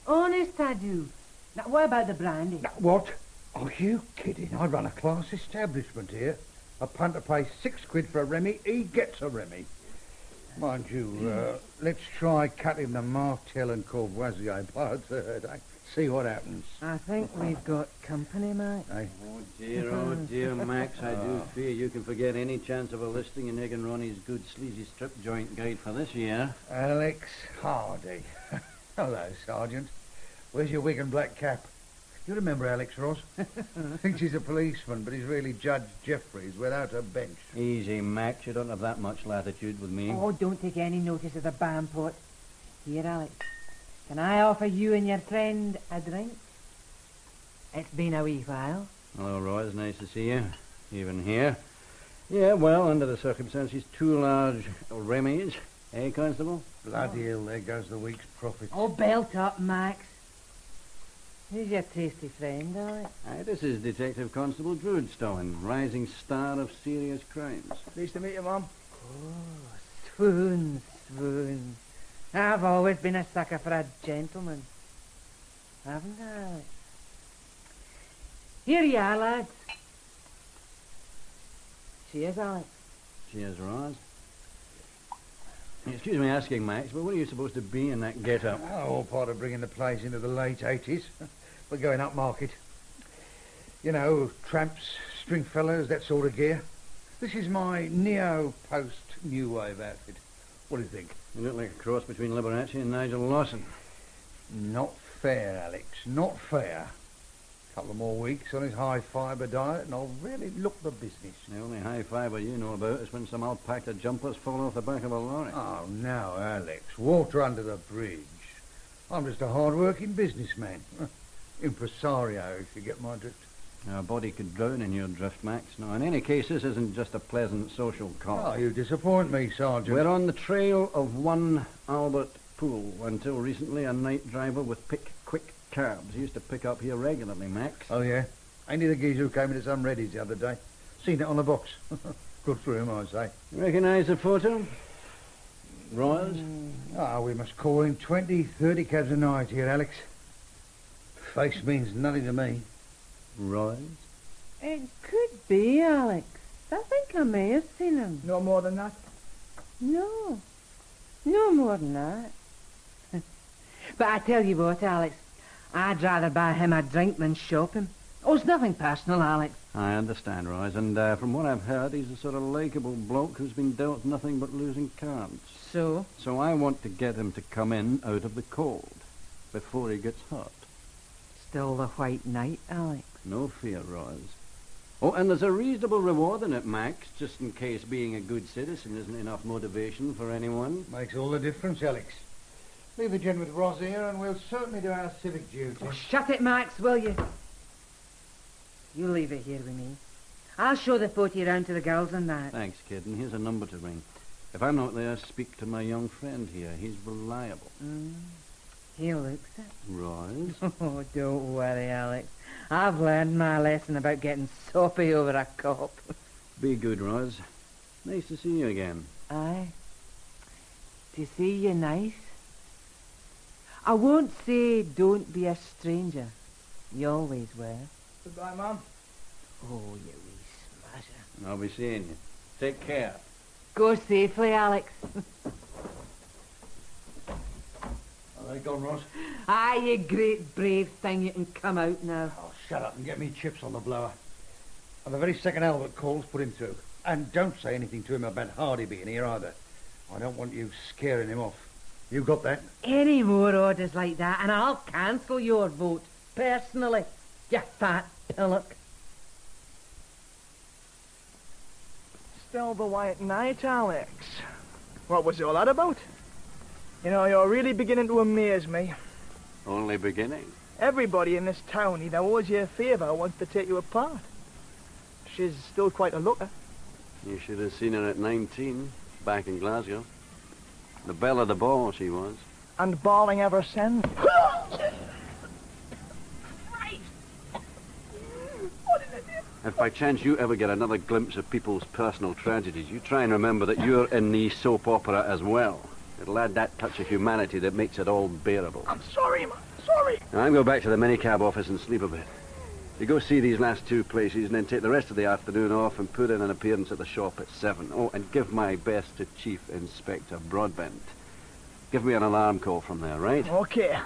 S19: Honest, I do. Now, what about the brandy?
S4: What? Are you kidding? I run a class establishment here. A punter pays £6 for a Remy, he gets a Remy. Mind you, let's try cutting the Martel and Courvoisier by a third, eh? See what happens.
S19: I think we've got company, Max.
S4: Eh?
S6: Oh, dear, Max, I do fear you can forget any chance of a listing in Egg and Ronnie's good sleazy strip joint guide for this year.
S4: Alex Hardie. Hello, Sergeant. Where's your wig and black cap? You remember Alex Ross? Thinks he's a policeman, but he's really Judge Jeffries without a bench.
S6: Easy, Max. You don't have that much latitude with me.
S19: Oh, don't take any notice of the bampot. Here, Alex. Can I offer you and your friend a drink? It's been a wee while.
S6: Hello, Roy. It's nice to see you. Even here. Yeah, well, under the circumstances, 2 large Remy's. Eh, Constable?
S4: Bloody hell, there goes the week's profit.
S19: Oh, belt up, Max. Who's your tasty friend, Alex?
S6: Aye, this is Detective Constable Druidstone, rising star of serious crimes.
S7: Pleased to meet you, Mum.
S19: Oh, swoon, swoon. I've always been a sucker for a gentleman. Haven't I, Alex? Here you are, lads. Cheers, Alex.
S6: Cheers, Roz. Excuse me asking, Max, but what are you supposed to be in that get-up?
S4: Oh, all part of bringing the place into the late 80s. We're going up market. You know, tramps, stringfellows, that sort of gear. This is my neo-post-new wave outfit. What do you think?
S6: You look like a cross between Liberace and Nigel Lawson.
S4: Not fair, Alex. Not fair. Couple of more weeks on his high-fibre diet and I'll really look the business.
S6: The only high-fibre you know about is when some alpaca jumpers fall off the back of a lorry.
S4: Oh, now, Alex. Water under the bridge. I'm just a hard-working businessman. Impresario, if you get my drift.
S6: Our body could drown in your drift, Max. Now, in any case, this isn't just a pleasant social call.
S4: Oh, you disappoint me, Sergeant.
S6: We're on the trail of one Albert Poole, until recently a night driver with quick cabs. He used to pick up here regularly, Max.
S4: Oh, yeah? Ain't he the geezer who came into some Reddies the other day? Seen it on the box. Good for him, I say.
S6: Recognise the photo? Royals?
S4: We must call him 20, 30 cabs a night here, Alex. Face means nothing to me.
S6: Royals?
S19: It could be, Alex. I think I may have seen him.
S7: No more than that?
S19: No. No more than that. But I tell you what, Alex, I'd rather buy him a drink than shop him. Oh, it's nothing personal, Alex.
S6: I understand, Royce, and from what I've heard, he's a sort of likeable bloke who's been dealt nothing but losing cards.
S19: So?
S6: So I want to get him to come in out of the cold, before he gets hurt.
S19: Still the white knight, Alex?
S6: No fear, Royce. Oh, and there's a reasonable reward in it, Max, just in case being a good citizen isn't enough motivation for anyone.
S17: Makes all the difference, Alex. Leave the gent with Roz here, and we'll certainly do our civic duty.
S19: Oh, shut it, Max, will you? You leave it here with me. I'll show the 40 round to the girls and that.
S6: Thanks, kid, and here's a number to ring. If I'm not there, speak to my young friend here. He's reliable.
S19: He looks it.
S6: Roz?
S19: Oh, don't worry, Alex. I've learned my lesson about getting soppy over a cop.
S6: Be good, Roz. Nice to see you again.
S19: Aye. To see you nice. I won't say don't be a stranger. You always were.
S7: Goodbye, Mum.
S19: Oh, you wee smasher.
S6: I'll be seeing you. Take care.
S19: Go safely, Alex.
S17: Are they gone, Roz?
S19: Aye, you great brave thing. You can come out now.
S17: Oh, shut up and get me chips on the blower. And the very second Albert calls, put him through. And don't say anything to him about Hardie being here either. I don't want you scaring him off. You got that?
S19: Any more orders like that and I'll cancel your vote, personally. You fat pillock.
S7: Still the white night, Alex. What was all that about? You know, you're really beginning to amaze me.
S6: Only beginning.
S7: Everybody in this town either owes you a favour or wants to take you apart. She's still quite a looker.
S6: You should have seen her at 19, back in Glasgow. The belle of the ball, she was.
S7: And bawling ever since.
S6: If by chance you ever get another glimpse of people's personal tragedies, you try and remember that you're in the soap opera as well. It'll add that touch of humanity that makes it all bearable.
S7: I'm sorry, man. Sorry.
S6: Now, I'm going back to the minicab office and sleep a bit. You go see these last two places and then take the rest of the afternoon off and put in an appearance at the shop at 7. Oh, and give my best to Chief Inspector Broadbent. Give me an alarm call from there, right?
S7: Okay.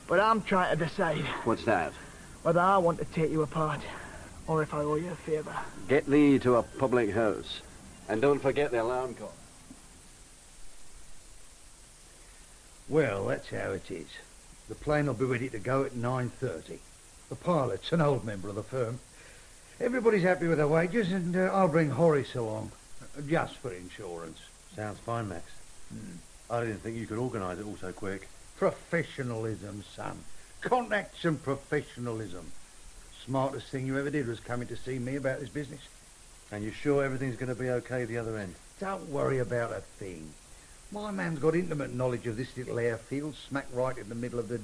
S7: But I'm trying to decide
S6: What's that?
S7: whether I want to take you apart or if I owe you a favour.
S6: Get thee to a public house. And don't forget the alarm call.
S17: Well, that's how it is. The plane will be ready to go at 9:30. The pilot's an old member of the firm. Everybody's happy with their wages, and I'll bring Horace along, just for insurance.
S3: Sounds fine, Max. I didn't think you could organise it all so quick.
S17: Professionalism, son. Contacts and professionalism. Smartest thing you ever did was coming to see me about this business.
S3: And you're sure everything's going to be okay the other end?
S17: Don't worry about a thing. My man's got intimate knowledge of this little airfield, smack right in the middle of the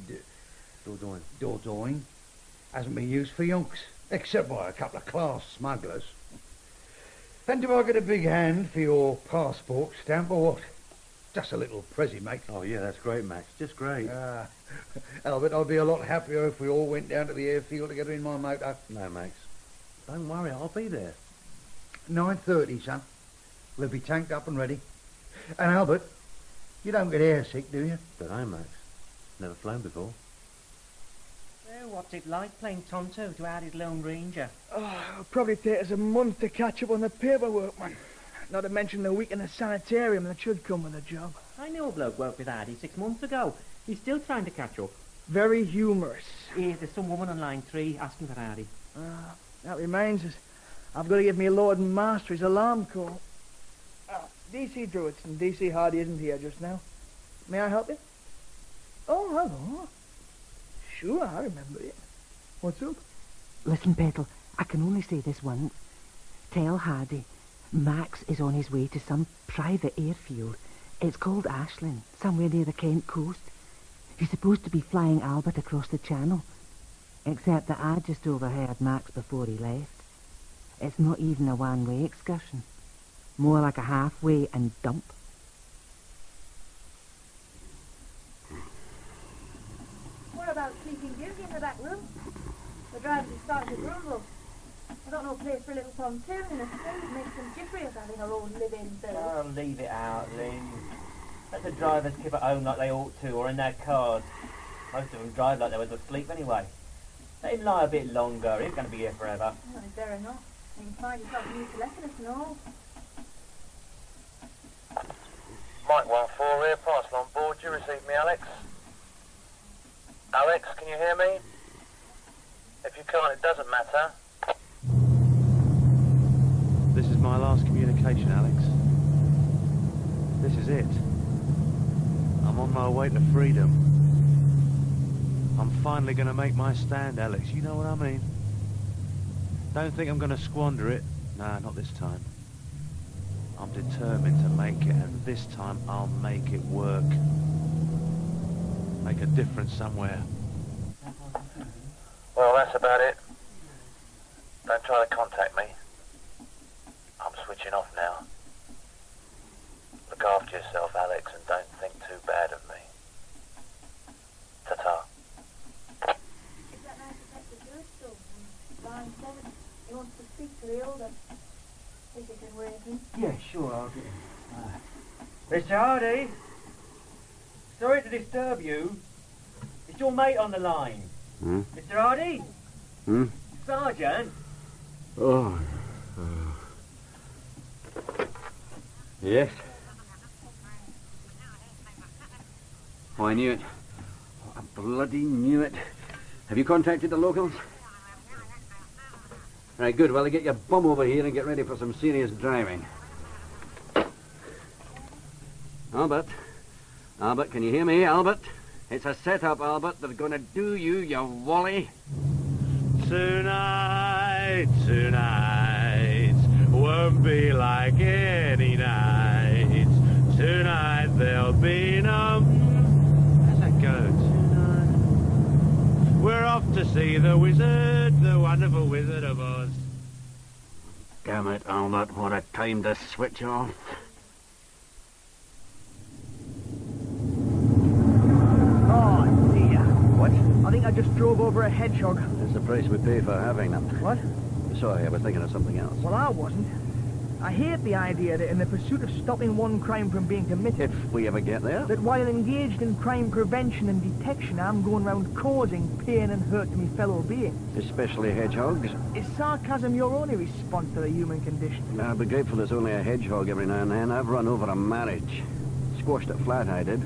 S17: Dordogne. Hasn't been used for yonks, except by a couple of class smugglers. And do I get a big hand for your passport stamp or what? Just a little prezi, mate.
S3: Oh, yeah, that's great, Max. Just great.
S17: Albert, I'd be a lot happier if we all went down to the airfield together in my motor.
S3: No, Max. Don't worry, I'll be there.
S17: 9:30, son. We'll be tanked up and ready. And Albert, you don't get airsick, do you?
S3: Don't know, Max. Never flown before.
S12: So, what's it like playing Tonto to Hardie's Lone Ranger?
S7: Oh, it'll probably take us a month to catch up on the paperwork, man. Not to mention the week in the sanitarium that should come with the job.
S12: I knew a bloke worked with Hardie 6 months ago. He's still trying to catch up.
S7: Very humorous.
S12: Yeah, there's some woman on line 3 asking for Hardie.
S7: That reminds us. I've got to give me Lord and Master his alarm call. DC Druidstone, DC Hardie isn't here just now. May I help you? Oh, hello. Sure, I remember it. What's up?
S5: Listen, Petal, I can only say this once. Tell Hardie, Max is on his way to some private airfield. It's called Ashland, somewhere near the Kent coast. He's supposed to be flying Albert across the channel. Except that I just overheard Max before he left. It's not even a one-way excursion. More like a halfway and dump.
S11: What about Sleeping Beauty in the back room? The drivers are starting to grumble. I got no place for a little pontoon, and I suppose it makes them jittery of having our own live-in berth.
S12: Oh, leave it out, Lynn. Let the drivers keep at home like they ought to, or in their cars. Most of them drive like they went to sleep anyway. Let him lie a bit longer. He's going to be here forever.
S11: Well, he's better not. You can find yourself used to lessons and all.
S2: Mike 14 here, parcel on board. You received me, Alex? Alex, can you hear me? If you can't, it doesn't matter.
S3: is it. I'm on my way to freedom. I'm finally going to make my stand, Alex. You know what I mean? Don't think I'm going to squander it. Nah, not this time. I'm determined to make it, and this time I'll make it work. Make a difference somewhere.
S2: Well, that's about it. Don't try to contact me. I'm switching off now. Look after yourself, Alex, and don't think too bad of me. Ta-ta.
S11: Is that man to take the Druidstone? Line 7. He wants to speak to the elder. If you can wake him.
S12: Yeah, sure, I'll get him. Mr. Hardie? Sorry to disturb you. It's your mate on the line.
S6: Hmm?
S12: Mr. Hardie?
S6: Hmm?
S12: Sergeant?
S6: Oh. Yes? Oh, I knew it. Oh, I bloody knew it. Have you contacted the locals? Right, good. Well, get your bum over here and get ready for some serious driving. Albert? Albert, can you hear me, Albert? It's a setup, Albert. They're going to do you, you Wally.
S3: Tonight won't be like any night. Tonight there'll be no... How's that go? Tonight we're off to see the wizard, the wonderful Wizard of Oz.
S6: Damn it, Albert, what a time to switch off.
S7: Oh, dear.
S6: What?
S7: I think I just drove over a hedgehog.
S6: That's the price we pay for having them.
S7: What?
S6: Sorry, I was thinking of something else.
S7: Well, I wasn't. I hate the idea that in the pursuit of stopping one crime from being committed...
S6: If we ever get there?
S7: That while engaged in crime prevention and detection, I'm going round causing pain and hurt to my fellow beings.
S6: Especially hedgehogs.
S7: Is sarcasm your only response to the human condition?
S6: I'll be grateful there's only a hedgehog every now and then. I've run over a marriage. Squashed it flat, I did.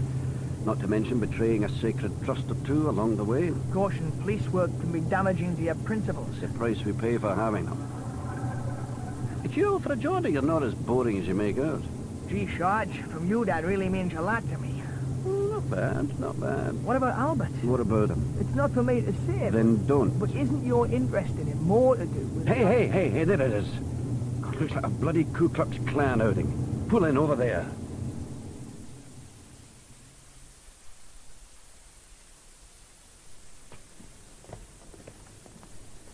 S6: Not to mention betraying a sacred trust or two along the way.
S7: Caution, police work can be damaging to your principles.
S6: It's the price we pay for having them. It's you, for a Geordie, you're not as boring as you make out.
S7: Gee, Sarge, from you that really means a lot to me.
S6: Not bad, not bad.
S7: What about Albert?
S6: What about him?
S7: It's not for me to say.
S6: Then don't.
S7: But isn't your interest in him more to do with...
S6: Hey, there it is. God, looks like a bloody Ku Klux Klan outing. Pull in over there.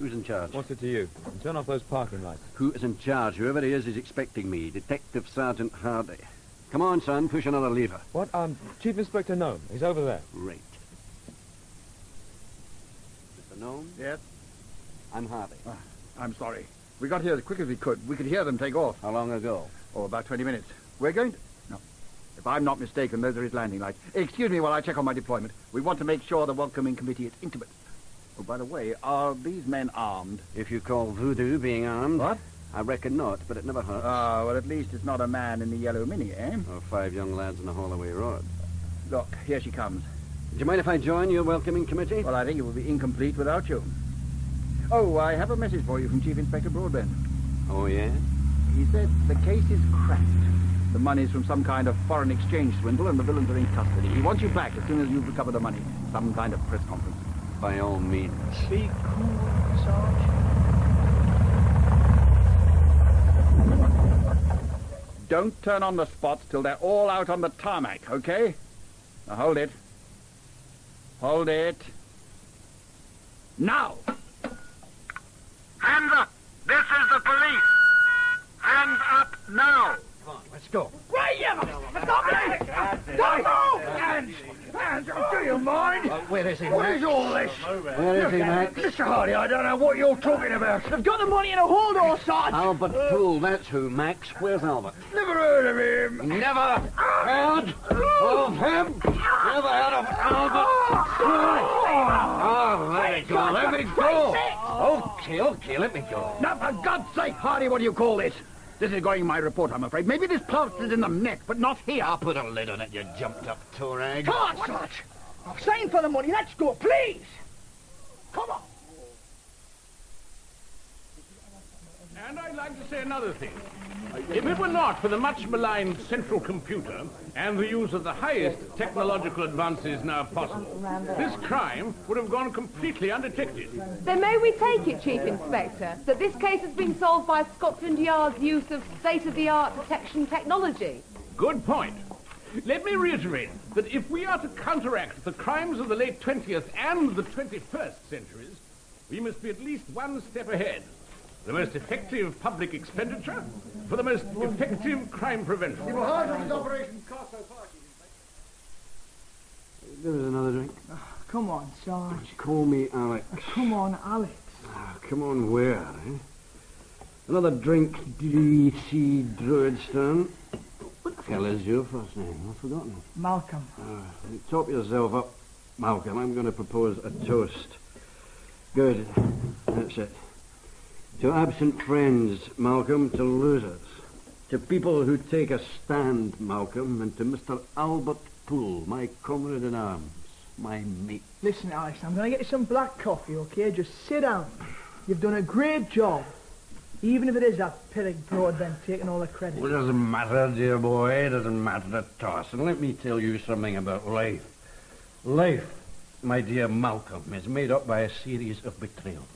S6: Who's in charge?
S21: What's it to you? And turn off those parking lights.
S6: Who is in charge? Whoever he is expecting me. Detective Sgt Hardie. Come on, son, push another lever.
S21: What? Chief Inspector Gnome. He's over there.
S6: Right. Mr. Gnome?
S4: Yes?
S6: I'm Hardie.
S4: I'm sorry. We got here as quick as we could. We could hear them take off.
S6: How long ago?
S4: Oh, about 20 minutes. We're going to... No. If I'm not mistaken, those are his landing lights. Excuse me while I check on my deployment. We want to make sure the welcoming committee is intimate. Oh, by the way, are these men armed?
S6: If you call voodoo being armed...
S4: What?
S6: I reckon not, but it never hurts.
S4: Oh, well, at least it's not a man in the yellow mini, eh?
S6: Or 5 young lads in a Holloway Road.
S4: Look, here she comes.
S6: Do you mind if I join your welcoming committee?
S4: Well, I think it would be incomplete without you. Oh, I have a message for you from Chief Inspector Broadbent.
S6: Oh, yeah?
S4: He said the case is cracked. The money's from some kind of foreign exchange swindle and the villains are in custody. He wants you back as soon as you've recovered the money. Some kind of press conference.
S6: By all means.
S7: Be cool, Sarge.
S4: Don't turn on the spots till they're all out on the tarmac, okay? Now hold it. Hold it. Now! Hands up! This is the police! Hands up now!
S6: Come on, let's go.
S17: Right, yeah! Stop it! Don't move! Hands! Hands! Do you mind?
S6: Where is he,
S17: What
S6: Max?
S17: is all this?
S6: Where is he, Max?
S17: Mr. Hardie, I don't know what you're talking about.
S7: They've got the money in a hold, all Sarge!
S6: Albert Poole, that's who, Max. Where's Albert?
S17: Never heard of him.
S6: Never heard of him? Never heard of Albert Poole? Oh, let me go, let me go. Okay, let me go.
S4: Now, for God's sake, Hardie, what do you call this? This is going in my report, I'm afraid. Maybe this plaster's in the neck, but not here.
S6: I'll put a lid on it, you jumped-up tourag.
S7: Come on, Sarge! I'm saying for the money, let's go, please! Come on!
S9: And I'd like to say another thing. If it were not for the much-maligned central computer and the use of the highest technological advances now possible, this crime would have gone completely undetected.
S1: Then may we take it, Chief Inspector, that this case has been solved by Scotland Yard's use of state-of-the-art detection technology?
S9: Good point. Let me reiterate that if we are to counteract the crimes of the late 20th and the 21st centuries, we must be at least one step ahead. The most effective public expenditure for the most effective crime prevention.
S17: Give
S6: us another drink.
S7: Come on, Sarge.
S6: Call me Alex.
S7: Come on, Alex.
S6: Come on, where, eh? Another drink, D.C. Druidstone. What the hell is your first name? I've forgotten.
S7: Malcolm.
S6: Top yourself up, Malcolm. I'm going to propose a toast. Good. That's it. To absent friends, Malcolm, to losers. To people who take a stand, Malcolm, and to Mr. Albert Poole, my comrade in arms, my mate.
S7: Listen, Alex, I'm going to get you some black coffee, okay? Just sit down. You've done a great job. Even if it is that pig Broadbent taking all the credit.
S6: Well, it doesn't matter, dear boy. It doesn't matter at all. And let me tell you something about life. Life, my dear Malcolm, is made up by a series of betrayals.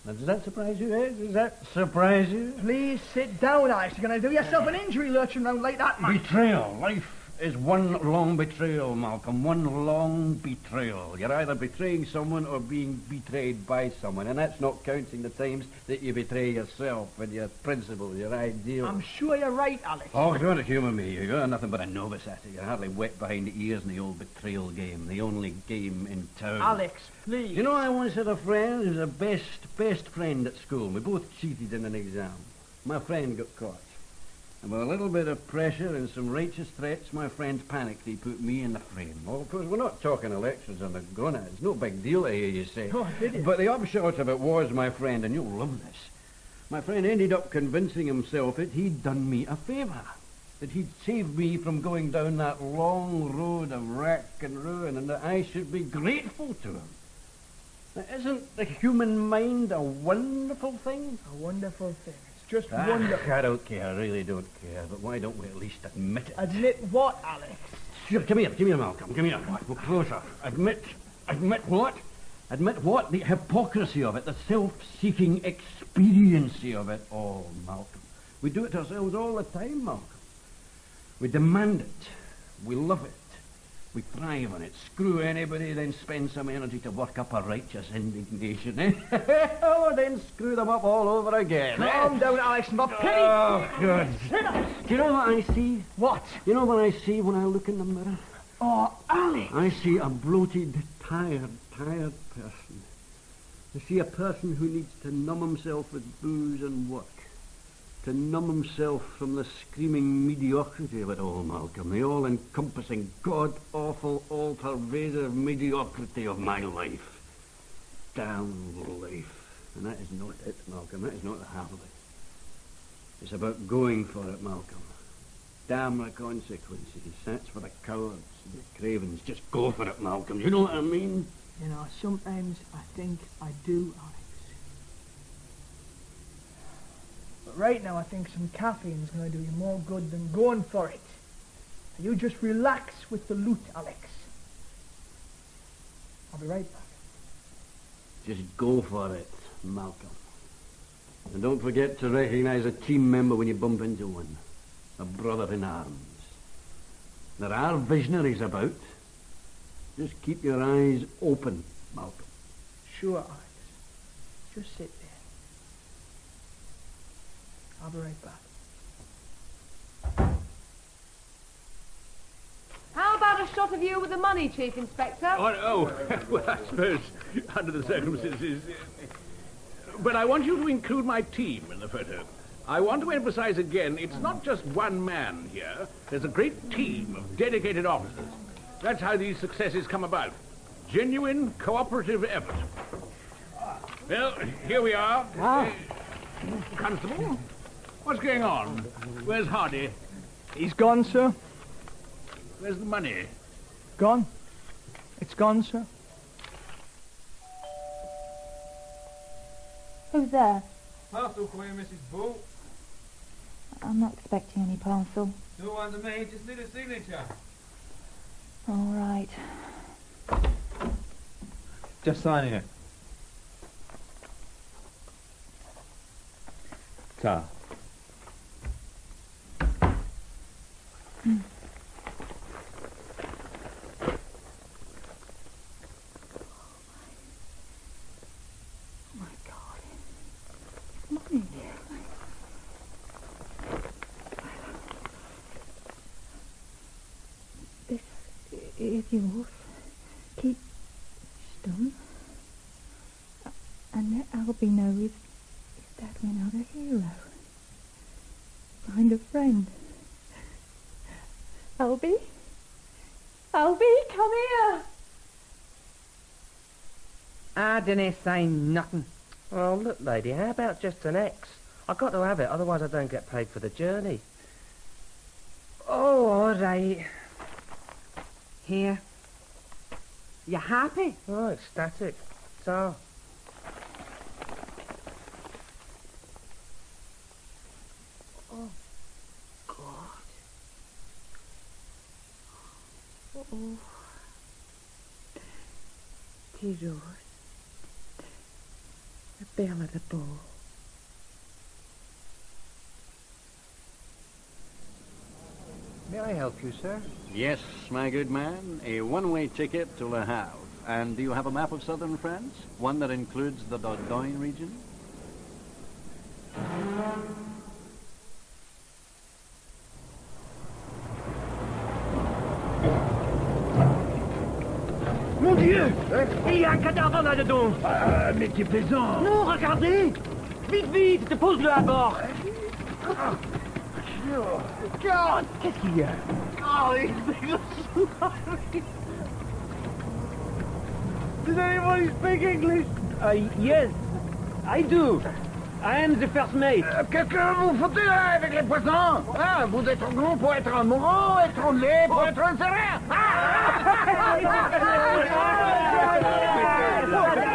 S6: Now, does that surprise you, eh? Does that surprise you?
S7: Please sit down, Alex. You're going to do yourself an injury lurching around like that, man.
S6: Betrayal. Life is one long betrayal, Malcolm. One long betrayal. You're either betraying someone or being betrayed by someone. And that's not counting the times that you betray yourself and your principles, your ideals.
S7: I'm sure you're right, Alex.
S6: Oh, don't humour me. You're nothing but a novice at it. You're hardly wet behind the ears in the old betrayal game, the only game in town.
S7: Alex, please.
S6: You know, I once had a friend who was a best friend at school. We both cheated in an exam. My friend got caught. And with a little bit of pressure and some righteous threats, my friend panicked. He put me in the frame. Well, of course, we're not talking elections on the gonads. No big deal, I hear you say.
S7: Oh, did you?
S6: But the upshot of it was, my friend, and you'll love this, my friend ended up convincing himself that he'd done me a favour. That he'd saved me from going down that long road of wreck and ruin, and that I should be grateful to him. Now, isn't the human mind a wonderful thing?
S7: A wonderful thing. Just wonderful.
S6: I don't care, I really don't care, but why don't we at least admit it?
S7: Admit what, Alex?
S6: Sure, come here, Malcolm, come here. Go closer. Admit what? Admit what? The hypocrisy of it, the self-seeking expediency of it all, Malcolm. We do it ourselves all the time, Malcolm. We demand it. We love it. We thrive on it. Screw anybody, then spend some energy to work up a righteous indignation, eh? Oh, then screw them up all over again.
S7: Calm down, Alex, for pity.
S6: Oh, good. Do you know what I see?
S7: What?
S6: You know what I see when I look in the mirror?
S7: Oh, Alex.
S6: I see a bloated, tired person. I see a person who needs to numb himself with booze and work. To numb himself from the screaming mediocrity of it all, Malcolm. The all-encompassing, god-awful, all-pervasive mediocrity of my life. Damn life. And that is not it, Malcolm. That is not the half of it. It's about going for it, Malcolm. Damn the consequences. That's for the cowards and the cravens. Just go for it, Malcolm. You know what I mean?
S7: You know, sometimes I think I do, Alex. But right now I think some caffeine's going to do you more good than going for it. You just relax with the loot, Alex. I'll be right back.
S6: Just go for it, Malcolm. And don't forget to recognize a team member when you bump into one. A brother in arms. There are visionaries about. Just keep your eyes open, Malcolm.
S7: Sure, Alex. Just sit there. I'll be right back.
S1: How about a shot of you with the money, Chief Inspector?
S9: Oh, well, I suppose, under the circumstances... But I want you to include my team in the photo. I want to emphasize again, it's not just one man here. There's a great team of dedicated officers. That's how these successes come about. Genuine, cooperative effort. Well, here we are. Constable, what's going on? Where's Hardie?
S7: He's gone, sir.
S9: Where's the money?
S7: Gone. It's gone, sir.
S11: Who's there?
S17: Parcel for you, Mrs. Bull.
S11: I'm not expecting any parcel.
S21: No one to me, just need a signature.
S11: All right.
S21: Just signing it. Ta.
S11: Is yours. Keep stone. And let Albie know is that we're not a hero. Find a friend. Albie? Albie, come here!
S19: I didn't say nothing.
S14: Oh, look, lady, how about just an X? I've got to have it, otherwise I don't get paid for the journey.
S19: Oh, all right. Here. You happy?
S14: Oh, ecstatic. So.
S11: Oh, God. Oh. Tis yours. The bell of the ball.
S6: May I help you, sir? Yes, my good man. A one-way ticket to Le Havre. And do you have a map of southern France? One that includes the Dordogne region?
S13: Mon Dieu! Il y a un cadavre là-dedans! Mais tu plaisantes! Non, regardez! Vite, vite! Te pose-le à bord! God! Qu'est-ce qu'il y a? Oh, these things are slimy! Does anybody speak English? Yes, I do. I am the first mate.
S17: Qu'est-ce que vous foutez là avec les poissons? Ah, vous êtes trop grand pour être un moron, être en lait pour être un serrère.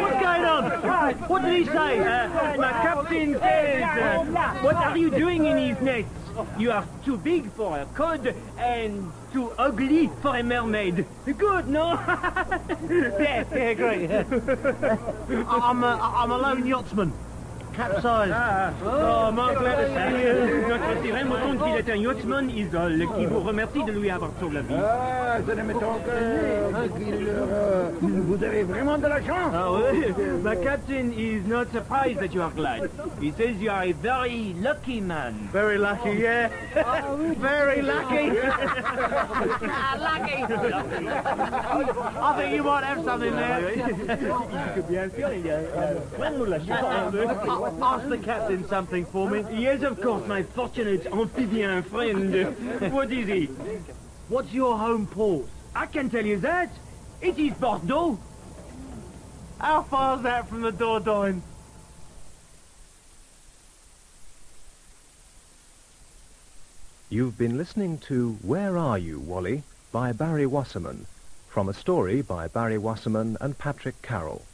S13: What's going on? What did he say? My captain says, what are you doing in these nets? You are too big for a cod and too ugly for a mermaid. Good, no? Yes, yeah, great. I'm a lone yachtsman. Capsized. Oh, I'm glad to see you. Notre sirène me compte qu'il est un yachtsman isole qui vous remercie de lui avoir sauvé la vie.
S17: Ah, ça ne m'étonne que... Vous avez vraiment de la chance.
S13: Ah oui? My captain is not surprised that you are glad. He says you are a very lucky man. Very lucky, yeah. Very lucky. Lucky. I think you might have something there. Ask the captain something for me. Yes, of course, my fortunate amphibian friend. What is it? What's your home port? I can tell you that. It is Bordeaux. How far's that from the Dordogne?
S22: You've been listening to Where Are You, Wally? By Barry Wasserman, from a story by Barry Wasserman and Patrick Carroll.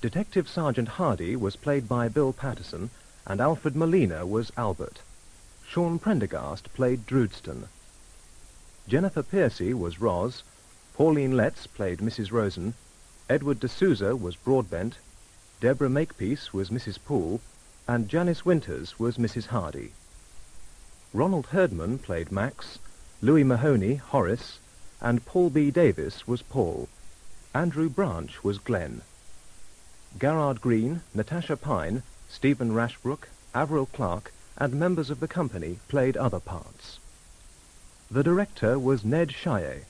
S22: Detective Sergeant Hardie was played by Bill Paterson, and Alfred Molina was Albert. Shaun Prendergast played Druidstone. Jennifer Piercey was Ros, Pauline played Mrs. Rosen, Edward de Souza was Broadbent, Deborah Makepeace was Mrs. Poole, and Janice Winters was Mrs. Hardie. Ronald Herdman played Max, Louis Mahoney, Horace, and Paul B. Davies was Paul. Andrew Branch was Glenn. Garard Green, Natasha Pyne, Stephen Rashbrook, Avril Clark, and members of the company played other parts. The director was Ned Chaillet.